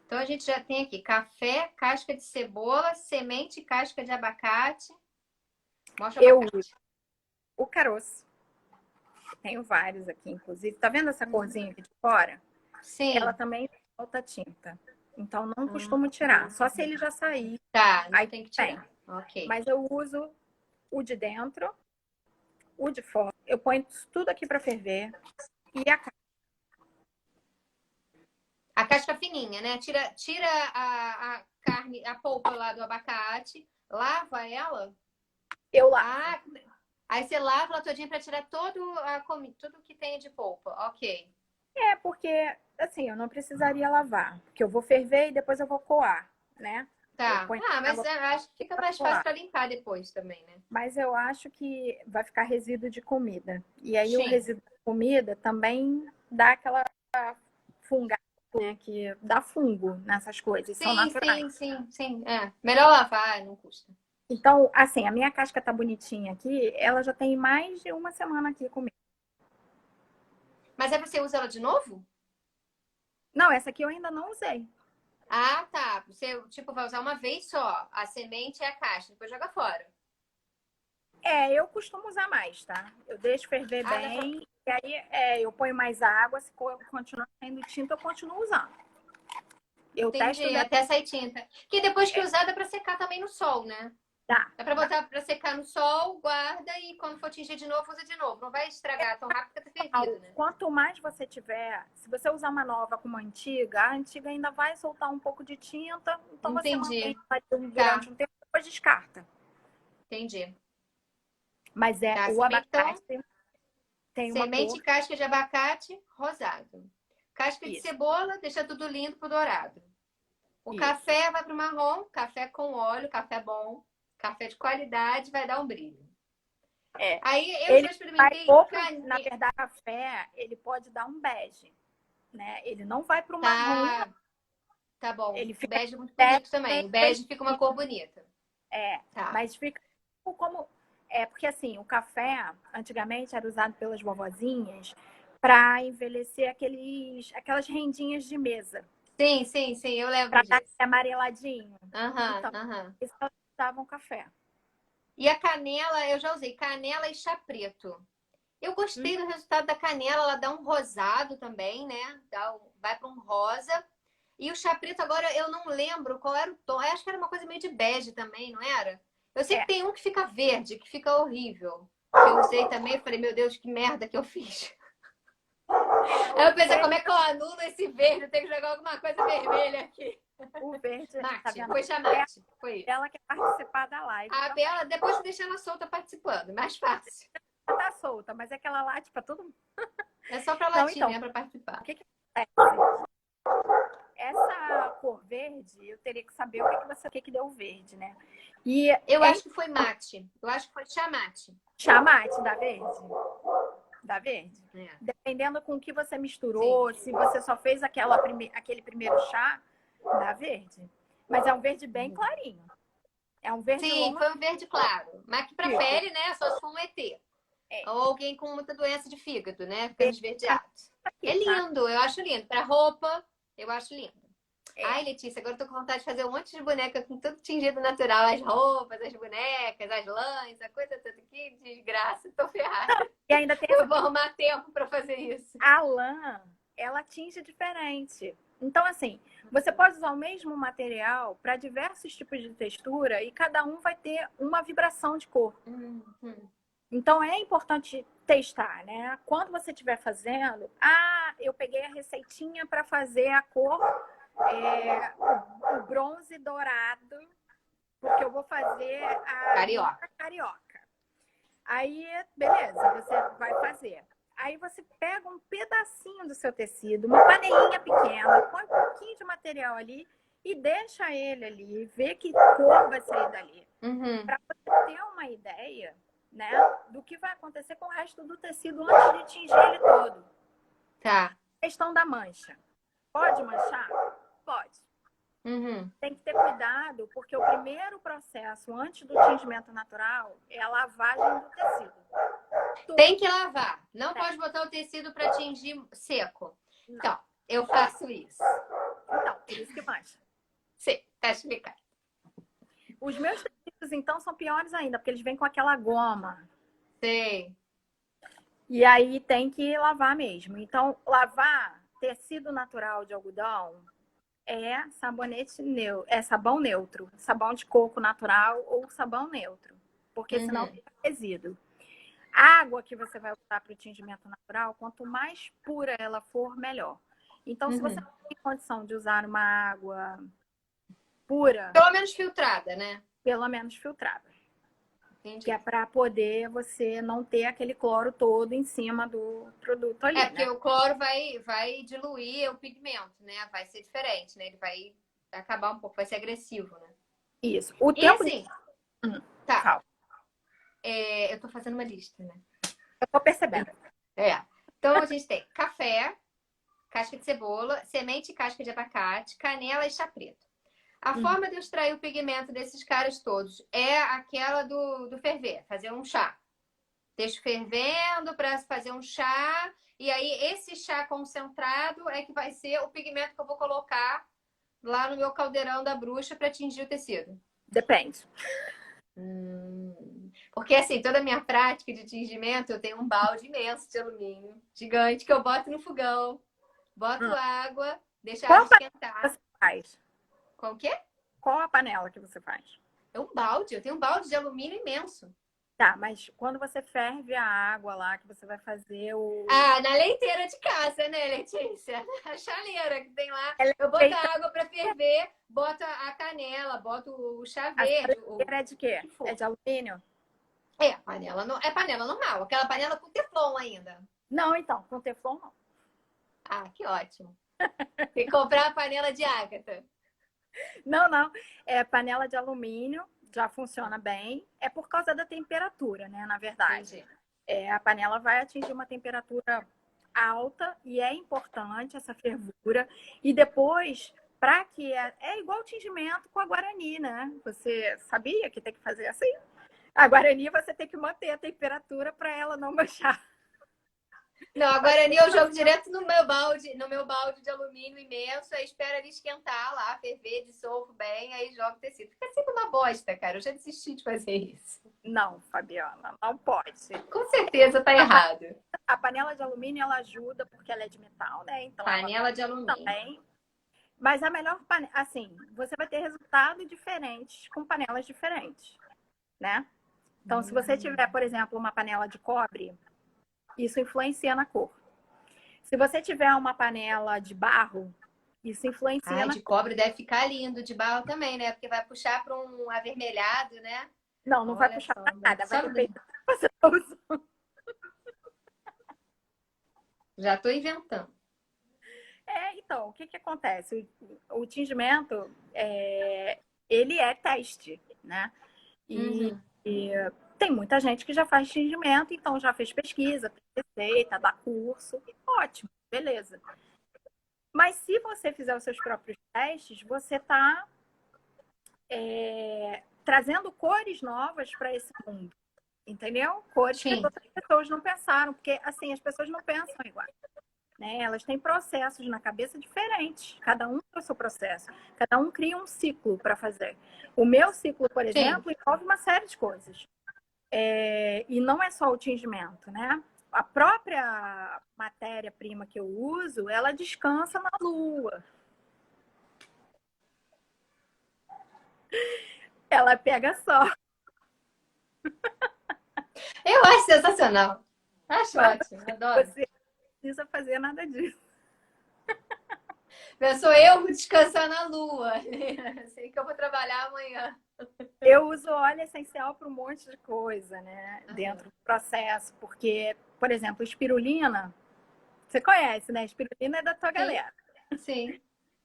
Então a gente já tem aqui café, casca de cebola, semente e casca de abacate. Mostra o abacate. Eu uso o caroço. Tenho vários aqui, inclusive. Tá vendo essa corzinha aqui de fora? Sim. Ela também falta tinta. Então não costumo tirar. Só se ele já sair. Tá, não aí tem que tirar. Ok. Mas eu uso o de dentro, o de fora. Eu ponho tudo aqui para ferver. E a casca. A casca fininha, né? Tira a carne, a polpa lá do abacate, lava ela. Eu lavo. Ah, aí você lava ela todinha pra tirar tudo que tem de polpa. Ok. É, porque, assim, eu não precisaria lavar. Porque eu vou ferver e depois eu vou coar, né? Eu Tá. ponho Ah, mas água eu acho que fica para mais fácil coar. pra limpar depois também, né? Mas eu acho que vai ficar resíduo de comida. E aí o Sim. resíduo de comida também dá aquela fungada, né? Que dá fungo nessas coisas, são Sim, naturais. sim, sim, sim. É. Melhor lavar, não custa. Então, assim, a minha casca tá bonitinha aqui, ela já tem mais de uma semana aqui comigo. Mas é você usa ela de novo? Não, essa aqui eu ainda não usei. Ah, tá. Você, tipo, vai usar uma vez só. A semente e a casca, depois joga fora. É, eu costumo usar mais, tá? Eu deixo ferver Ah, dá pra... bem, e aí eu ponho mais água, se continuar saindo tinta, eu continuo usando. Eu testo Entendi, dela, até sair tinta. Que depois que usar, dá pra secar também no sol, né? dá. Dá pra botar pra secar no sol, guarda e quando for tingir de novo, usa de novo. Não vai estragar tão rápido porque tá fervido, né? Quanto mais você tiver, se você usar uma nova com uma antiga, a antiga ainda vai soltar um pouco de tinta, então você mantém Entendi. Tá, durante um tempo, depois descarta. entendi. Mas Tá, o semente, então, abacate tem uma semente cor, e casca de abacate, rosado. Casca de isso, cebola, deixa tudo lindo pro dourado. O isso. café vai pro marrom, café com óleo, café bom, café de qualidade, vai dar um brilho. É. Aí eu Ele já vai experimentei na canela. verdade, café, ele pode dar um bege, né? Ele não vai para o marrom, Tá, tá bom. ele fica Bege é muito bege bonito também. bem O bege fica uma cor bonita. Tá. mas fica como porque assim, o café antigamente era usado pelas vovozinhas para envelhecer aquelas rendinhas de mesa, Sim, sim, sim, eu lembro para dar disso. amareladinho. Aham, Então, aham. eles só usavam café. E a canela, eu já usei canela e chá preto. Eu Hum, gostei do resultado da canela, ela dá um rosado também, né? Vai para um rosa. E o chá preto agora eu não lembro qual era o tom. Eu acho que era uma coisa meio de bege também, não era? Eu sei que é, tem um que fica verde, que fica horrível. Que eu usei também, eu falei, meu Deus, que merda que eu fiz. Aí eu pensei, como é que eu anulo esse verde? Eu tenho que jogar alguma coisa vermelha aqui. o verde, tá Mate, vendo? foi chamate. Foi isso. Ela quer participar da live A também. Bela, depois de deixar ela solta participando, mais fácil. Ela tá solta, mas é que ela late para todo mundo. É só pra Não, latir, então, né? Pra o participar. que acontece? Essa cor verde, eu teria que saber o que deu verde, né? E Eu é acho que foi mate. Eu acho que foi chamate. chamate da verde? Da verde? É, Dependendo com o que você sim. misturou, se você só fez aquele primeiro chá, dá verde. Mas é um verde bem clarinho. É um verde Sim, longo foi um verde claro. Mas que pra antigo. pele, né? Só se for um ET. É, Ou alguém com muita doença de fígado, né? Ficando verde tá esverdeado. É aqui, tá? lindo, eu acho lindo. Pra roupa, eu acho lindo. É. Ai, Letícia, agora eu tô com vontade de fazer um monte de boneca com tudo tingido natural. As roupas, as bonecas, as lãs, a coisa toda. Que desgraça, tô ferrada. E ainda tem Eu vou arrumar tempo pra fazer isso. a lã, ela tinge diferente. Então, assim, você pode usar o mesmo material para diversos tipos de textura e cada um vai ter uma vibração de cor. Uhum. Então, é importante testar, né? Quando você estiver fazendo, eu peguei a receitinha para fazer a cor, o bronze dourado, porque eu vou fazer a Carioca. linha carioca. Aí, beleza, você vai fazer. Aí você pega um pedacinho do seu tecido, uma panelinha pequena, põe um pouquinho de material ali e deixa ele ali, vê que cor vai sair dali. Uhum. Para você ter uma ideia, né, do que vai acontecer com o resto do tecido antes de tingir ele todo. Tá. Questão da mancha. Pode manchar? Pode. Uhum. Tem que ter cuidado, porque o primeiro processo antes do tingimento natural é a lavagem do tecido. Tem que lavar. Não pode botar o tecido para tingir seco. Não. Então, eu faço isso. Então, por isso que mancha. Sim, tá explicado. Os meus tecidos, então, são piores ainda, porque eles vêm com aquela goma. Sei. E aí tem que lavar mesmo. Então, lavar tecido natural de algodão é sabonete neutro, é sabão neutro, sabão de coco natural ou sabão neutro, porque senão Uhum. fica resíduo. A água que você vai usar para o tingimento natural, quanto mais pura ela for, melhor. Então, se você Uhum. tem condição de usar uma água pura, Pelo menos filtrada, né? pelo menos filtrada. Entendi. Que é para poder você não ter aquele cloro todo em cima do produto ali, porque né? o cloro vai diluir o pigmento, né? Vai ser diferente, né? Ele vai acabar um pouco, vai ser agressivo, né? Isso. O E tempo assim, de... tá. Fala. Eu tô fazendo uma lista, né? Eu tô percebendo. Então a gente tem café, casca de cebola, semente e casca de abacate, canela e chá preto. A forma de eu extrair o pigmento desses caras todos é aquela do ferver, fazer um chá. Deixo fervendo para fazer um chá. E aí, esse chá concentrado é que vai ser o pigmento que eu vou colocar lá no meu caldeirão da bruxa para tingir o tecido. Depende. Porque, assim, toda a minha prática de tingimento, eu tenho um balde imenso de alumínio, gigante, que eu boto no fogão, boto água, deixo a Qual água panela esquentar. você faz? Qual o quê? Qual a panela que você faz? É um balde, eu tenho um balde de alumínio imenso. Tá, mas quando você ferve a água lá, que você vai fazer o... Ah, na leiteira de casa, né, Letícia? A chaleira que tem lá. Ela Eu é boto feita... a água para ferver, boto a canela, boto o chá A verde, chaleira é de quê? que É for. de alumínio? Panela, é panela normal, aquela panela com teflon ainda. Não, então, com teflon não. Ah, que ótimo. Tem que comprar a panela de ágata. Não, não. É panela de alumínio, já funciona bem. É por causa da temperatura, né? Na verdade. Entendi. A panela vai atingir uma temperatura alta e é importante essa fervura. E depois, para que... É igual o tingimento com a Guarani, né? Você sabia que tem que fazer assim? A Guarani você tem que manter a temperatura para ela não manchar. Não, a Guarani eu jogo direto no meu balde de alumínio imenso, aí espero ele esquentar lá, ferver, dissolvo bem, aí jogo o tecido. Fica sempre uma bosta, cara. Eu já desisti de fazer isso. Não, Fabiana, não pode. Com certeza tá errado. A panela de alumínio ela ajuda porque ela é de metal, né? Então Panela ela de alumínio. também. Mas a melhor panela, assim, você vai ter resultados diferentes com panelas diferentes, né? Então, se você tiver, por exemplo, uma panela de cobre, isso influencia na cor. Se você tiver uma panela de barro, isso influencia Ai, na de cobre deve ficar lindo, de barro também, né? Porque vai puxar para um avermelhado, né? Não, não vai Olha puxar só, para nada. Vai só depender do que você tá usando. já estou inventando. Então, o que que acontece? O tingimento, ele é teste, né? E tem muita gente que já faz tingimento, então já fez pesquisa, tem receita, dá curso. Ótimo, beleza. Mas se você fizer os seus próprios testes, você está trazendo cores novas para esse mundo. Entendeu? Cores que as outras pessoas não pensaram, porque assim, as pessoas não pensam igual. Né? Elas têm processos na cabeça diferentes. Cada um tem o seu processo. Cada um cria um ciclo para fazer. O meu ciclo, por exemplo, envolve uma série de coisas. E não é só o tingimento, né? A própria matéria-prima que eu uso, ela descansa na lua. Ela pega sol. Eu acho sensacional. Acho ótimo, adoro. Você não precisa fazer nada disso. Sou eu descansar na lua. Sei que eu vou trabalhar amanhã. Eu uso óleo essencial para um monte de coisa, né? Dentro do processo. Porque, por exemplo, espirulina, você conhece, né? Espirulina é da tua galera. Sim.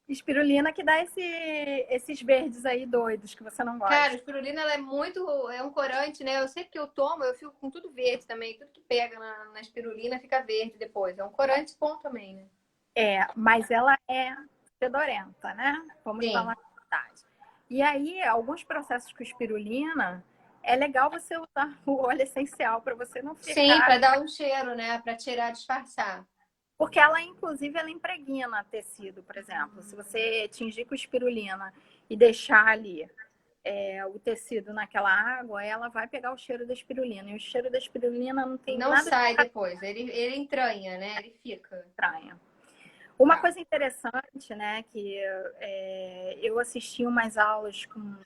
Espirulina que dá esses verdes aí doidos que você não gosta. Cara, a espirulina ela é um corante, né? Eu sempre que eu tomo, eu fico com tudo verde também. Tudo que pega na espirulina fica verde depois. É um corante bom também, né? Mas ela é fedorenta, né? Vamos Sim. falar a verdade. E aí, alguns processos com espirulina, é legal você usar o óleo essencial para você não ficar... Sim, para dar um cheiro, né? Para tirar, disfarçar. Porque ela, inclusive, ela impregna tecido, por exemplo. Se você tingir com espirulina e deixar ali o tecido naquela água, ela vai pegar o cheiro da espirulina. E o cheiro da espirulina não tem Não nada sai depois, ele entranha, né? Ele fica. estranho. Uma coisa interessante, né, que eu assisti umas aulas com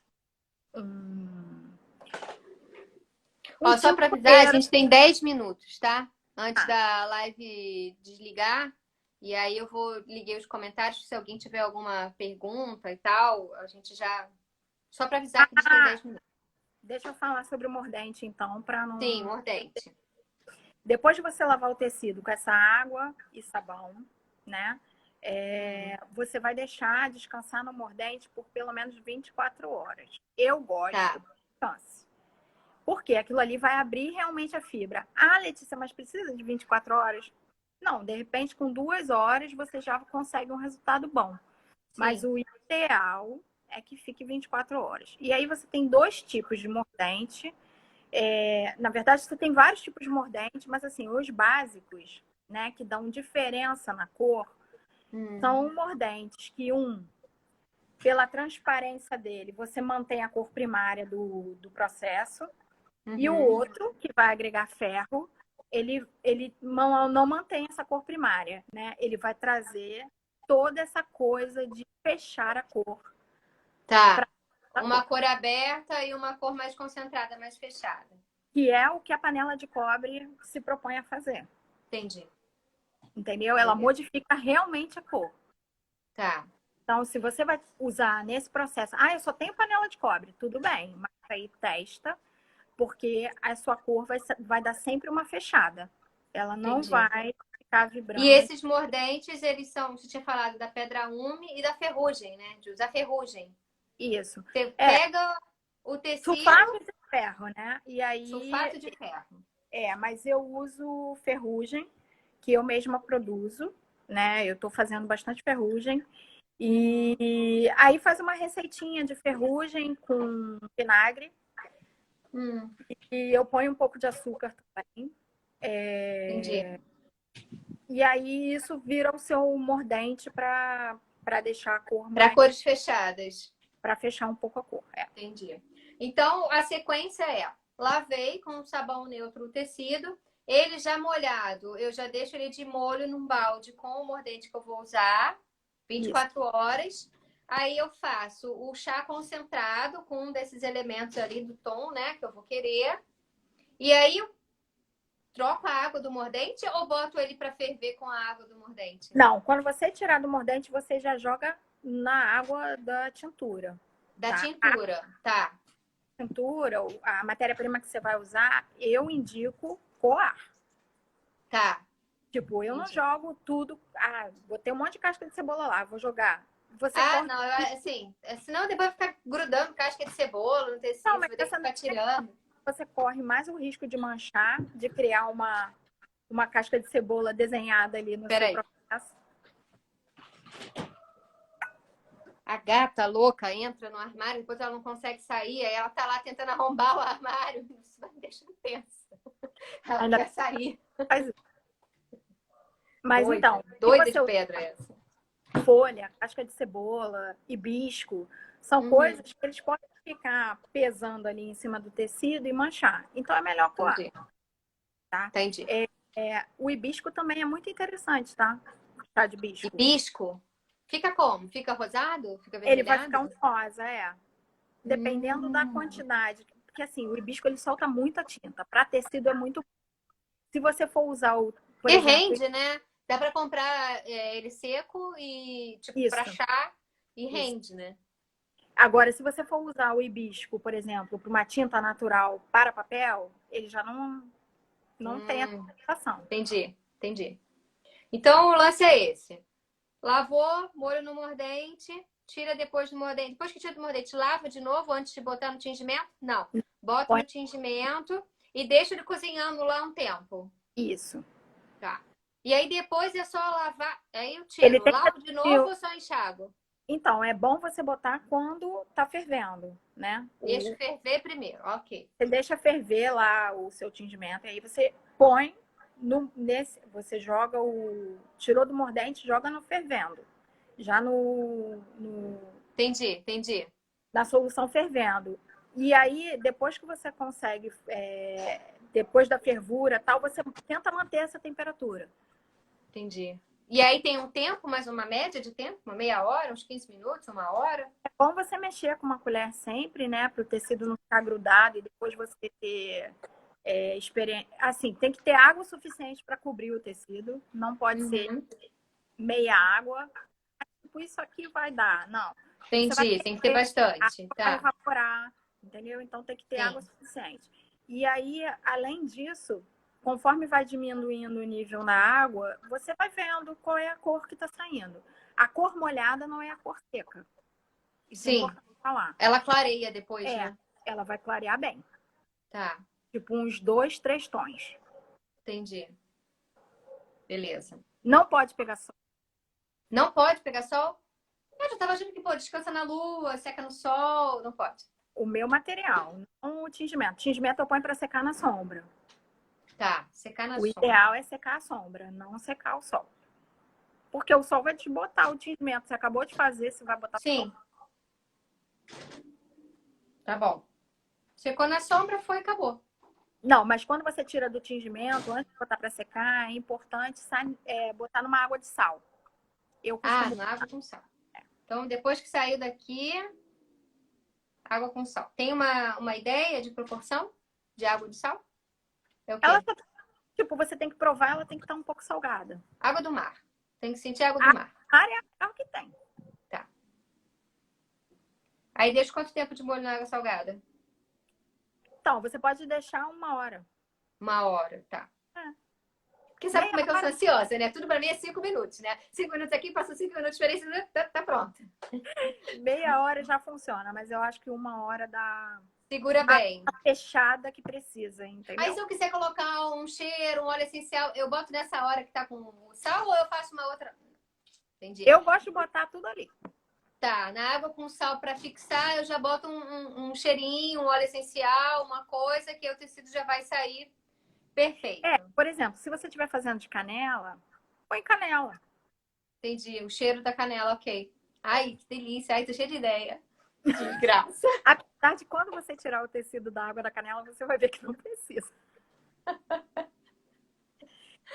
Ó, só para avisar, a gente tem 10 minutos, tá? Antes da live desligar. E aí liguei os comentários, se alguém tiver alguma pergunta e tal, a gente já... Só para avisar que a gente tem 10 minutos. Deixa eu falar sobre o mordente, então, para Sim, não... mordente. Depois de você lavar o tecido com essa água e sabão, né? Você vai deixar descansar no mordente por pelo menos 24 horas. Eu gosto Tá. de descanso. Porque aquilo ali vai abrir realmente a fibra. Ah, Letícia, mas precisa de 24 horas? Não, de repente, com 2 horas você já consegue um resultado bom. Mas Sim. o ideal é que fique 24 horas. E aí você tem 2 tipos de mordente. Na verdade, você tem vários tipos de mordente, mas assim, os básicos, né, que dão diferença na cor, são mordentes que pela transparência dele, você mantém a cor primária do processo. E o outro, que vai agregar ferro, ele não mantém essa cor primária, né? Ele vai trazer toda essa coisa de fechar a cor. Tá. Uma cor aberta e uma cor mais concentrada, mais fechada. Que é o que a panela de cobre se propõe a fazer. Entendi. Entendeu? Ela modifica realmente a cor. Tá. Então, se você vai usar nesse processo, eu só tenho panela de cobre, tudo bem, mas aí testa, porque a sua cor vai dar sempre uma fechada. Ela não Entendi. vai ficar E vibrando. esses mordentes, eles são, você tinha falado da pedra ume e da ferrugem, né? De usar ferrugem. Isso. Você pega o tecido... Sulfato de ferro, né? E aí... Sulfato de ferro. Mas eu uso ferrugem, que eu mesma produzo, né? Eu tô fazendo bastante ferrugem. E aí faz uma receitinha de ferrugem com vinagre. E eu ponho um pouco de açúcar também. Entendi. E aí isso vira o seu mordente para deixar a cor Para mais... cores fechadas. Para fechar um pouco a cor. Entendi. Então, a sequência é: lavei com sabão neutro o tecido, ele já molhado, eu já deixo ele de molho num balde com o mordente que eu vou usar, 24 horas. Aí eu faço o chá concentrado com um desses elementos ali do tom, né, que eu vou querer. E aí eu troco a água do mordente ou boto ele para ferver com a água do mordente? Não, quando você tirar do mordente, você já joga na água da tintura. Da tá? tintura, tá. Tintura, a matéria-prima que você vai usar, eu indico coar. Tá. Tipo, eu não jogo tudo. Botei um monte de casca de cebola lá, vou jogar. Você corta... não, assim, senão depois vai ficar grudando casca de cebola no tecido, Não, mas vai ter que ficar tirando. Você corre mais o risco de manchar, de criar uma casca de cebola desenhada ali no seu processo. A gata louca entra no armário, depois ela não consegue sair, aí ela tá lá tentando arrombar o armário. Isso vai me deixando tensa. Ela ainda quer sair. Mas doida, então... Doida de pedra essa. Folha, casca de cebola, hibisco, são coisas que eles podem ficar pesando ali em cima do tecido e manchar. Então é melhor coar. Tá? Entendi. O hibisco também é muito interessante, tá? Chá de hibisco. Hibisco? Fica como? Fica rosado? Fica vermelhado? Ele vai ficar um rosa, Dependendo da quantidade. Porque assim, o hibisco ele solta muita tinta. Para tecido é muito... Se você for usar o... Por exemplo, rende, né? Dá para comprar ele seco e tipo para chá e rende, né? Agora, se você for usar o hibisco, por exemplo, para uma tinta natural para papel, ele já não tem a sensação. Entendi. Então, o lance é esse. Lavou, molho no mordente, tira depois do mordente. Depois que tira do mordente, lava de novo antes de botar no tingimento? Não. Bota no tingimento e deixa ele cozinhando lá um tempo. Isso. Tá. E aí depois é só lavar. Aí eu tiro. Lavo de novo ou só enxago? Então, é bom você botar quando tá fervendo, né? Deixa ferver primeiro, ok. Você deixa ferver lá o seu tingimento, e aí você põe você joga tirou do mordente, joga no fervendo. Já Entendi. Na solução fervendo. E aí, depois que você consegue, depois da fervura tal, você tenta manter essa temperatura. Entendi. E aí tem um tempo, mais uma média de tempo? Uma meia hora, uns 15 minutos, uma hora? É bom você mexer com uma colher sempre, né? Para o tecido não ficar grudado e depois você ter experiência. Assim, tem que ter água suficiente para cobrir o tecido. Não pode ser meia água. Tipo, isso aqui vai dar. Não. Você vai Entendi, tem que ter ter bastante. água para Tá. evaporar, entendeu? Então tem que ter água Sim. suficiente. E aí, além disso, conforme vai diminuindo o nível na água, você vai vendo qual é a cor que está saindo. A cor molhada não é a cor seca. Isso é Sim. importante falar. Ela clareia depois, É, né? ela vai clarear bem. Tá. Tipo uns 2, 3 tons. Entendi. Beleza. Não pode pegar sol. Não pode pegar sol? Eu já tava achando que, pô, descansa na lua, seca no sol. Não pode. O meu material, não o tingimento. Tingimento eu ponho para secar na sombra. Tá. Secar na O sombra. ideal é secar a sombra, não secar o sol. Porque o sol vai desbotar o tingimento. Você acabou de fazer, você vai botar sol. Sim. Tá bom. Secou na sombra, foi, acabou. Não, mas quando você tira do tingimento, antes de botar para secar, é importante botar numa água de sal. Eu Ah, costumo. na água com sal. Então, depois que saiu daqui, água com sal. Tem uma ideia de proporção de água de sal? É o Ela, quê? tipo, você tem que provar, ela tem que estar um pouco salgada. Água do mar. Tem que sentir água do A mar. área é o que tem. Tá. Aí deixa quanto tempo de molho na água salgada? Então, você pode deixar 1 hora. 1 hora, tá. É. Porque sabe como é que eu sou Meia ansiosa, né? Tudo pra mim é 5 minutos, né? 5 minutos aqui, passa 5 minutos, diferença, tá pronto. meia hora já funciona, mas eu acho que 1 hora dá Segura a bem. fechada que precisa, Aí se entendeu? eu quiser colocar um cheiro, um óleo essencial, eu boto nessa hora que tá com o sal ou eu faço uma outra? Entendi. Eu gosto de botar tudo ali. Tá, na água com sal para fixar, eu já boto um cheirinho, um óleo essencial, uma coisa que o tecido já vai sair perfeito. Por exemplo, se você estiver fazendo de canela, põe canela. Entendi. O cheiro da canela, ok. Ai, que delícia. Ai, tô cheia de ideia. De graça. Apesar de quando você tirar o tecido da água da canela, você vai ver que não precisa.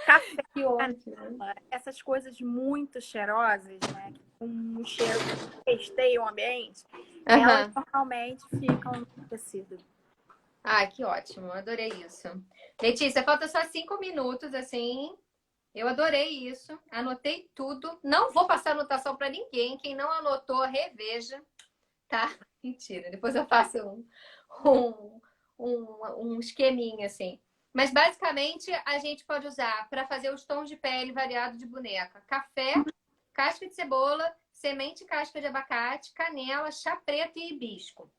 Café, Que ótimo. canela, essas coisas muito cheirosas, né? Com um cheiro que festeia o ambiente, elas Aham. normalmente ficam no tecido. Ai, que ótimo. Adorei isso. Letícia, falta só 5 minutos, assim. Eu adorei isso. Anotei tudo. Não vou passar anotação para ninguém. Quem não anotou, reveja. Tá? Mentira. Depois eu faço um, um esqueminha, assim. Mas basicamente a gente pode usar para fazer os tons de pele variado de boneca: café, casca de cebola, semente e casca de abacate, canela, chá preto e hibisco.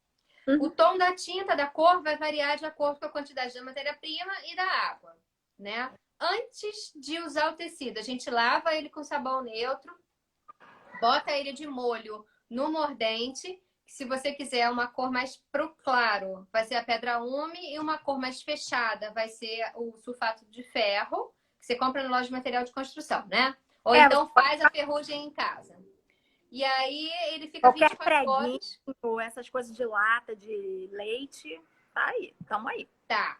O tom da tinta, da cor, vai variar de acordo com a quantidade da matéria-prima e da água, né? Antes de usar o tecido, a gente lava ele com sabão neutro, bota ele de molho no mordente. Se você quiser uma cor mais pro claro, vai ser a pedra ume, e uma cor mais fechada vai ser o sulfato de ferro, que você compra na loja de material de construção, né? Ou então faz a ferrugem em casa. E aí ele fica Qualquer 24 preguinho, horas. essas coisas de lata, de leite, tá aí, tamo aí. Tá.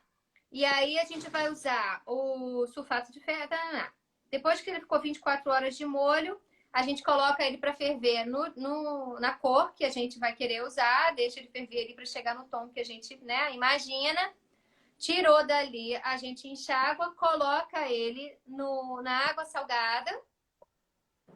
E aí a gente vai usar o sulfato de ferro. Depois que ele ficou 24 horas de molho, a gente coloca ele para ferver na cor que a gente vai querer usar, deixa ele ferver ali para chegar no tom que a gente, né, imagina. Tirou dali, a gente enxágua, coloca ele na água salgada,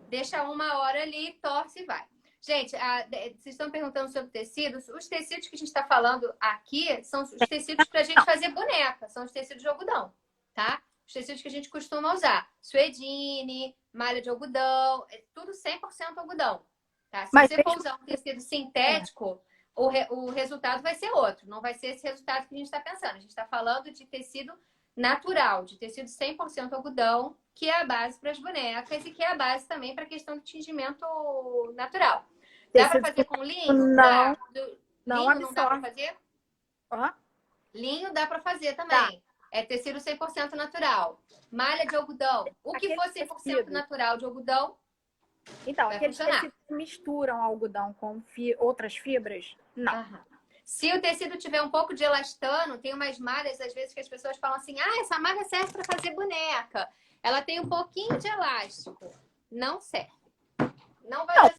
deixa 1 hora ali, torce e vai. Gente, vocês estão perguntando sobre tecidos. Os tecidos que a gente está falando aqui são os tecidos para a gente fazer boneca. São os tecidos de algodão, tá? Os tecidos que a gente costuma usar. Suedine, malha de algodão, é tudo 100% algodão. Tá? Se Mas você for usar um tecido sintético, o resultado vai ser outro. Não vai ser esse resultado que a gente está pensando. A gente está falando de tecido natural, de tecido 100% algodão, que é a base para as bonecas e que é a base também para a questão do tingimento natural. Dá para fazer com linho? Não, Dá. não Linho não dá para absorve. fazer? Ó, Linho dá para fazer tá. também. É tecido 100% natural. Malha de algodão. O que for 100% natural de algodão, então, vai aqueles funcionar. tecidos que misturam algodão com outras fibras, não. Aham. Se o tecido tiver um pouco de elastano, tem umas malhas, às vezes, que as pessoas falam assim: ah, essa malha serve para fazer boneca. Ela tem um pouquinho de elástico. Não serve. Não vai Não, dar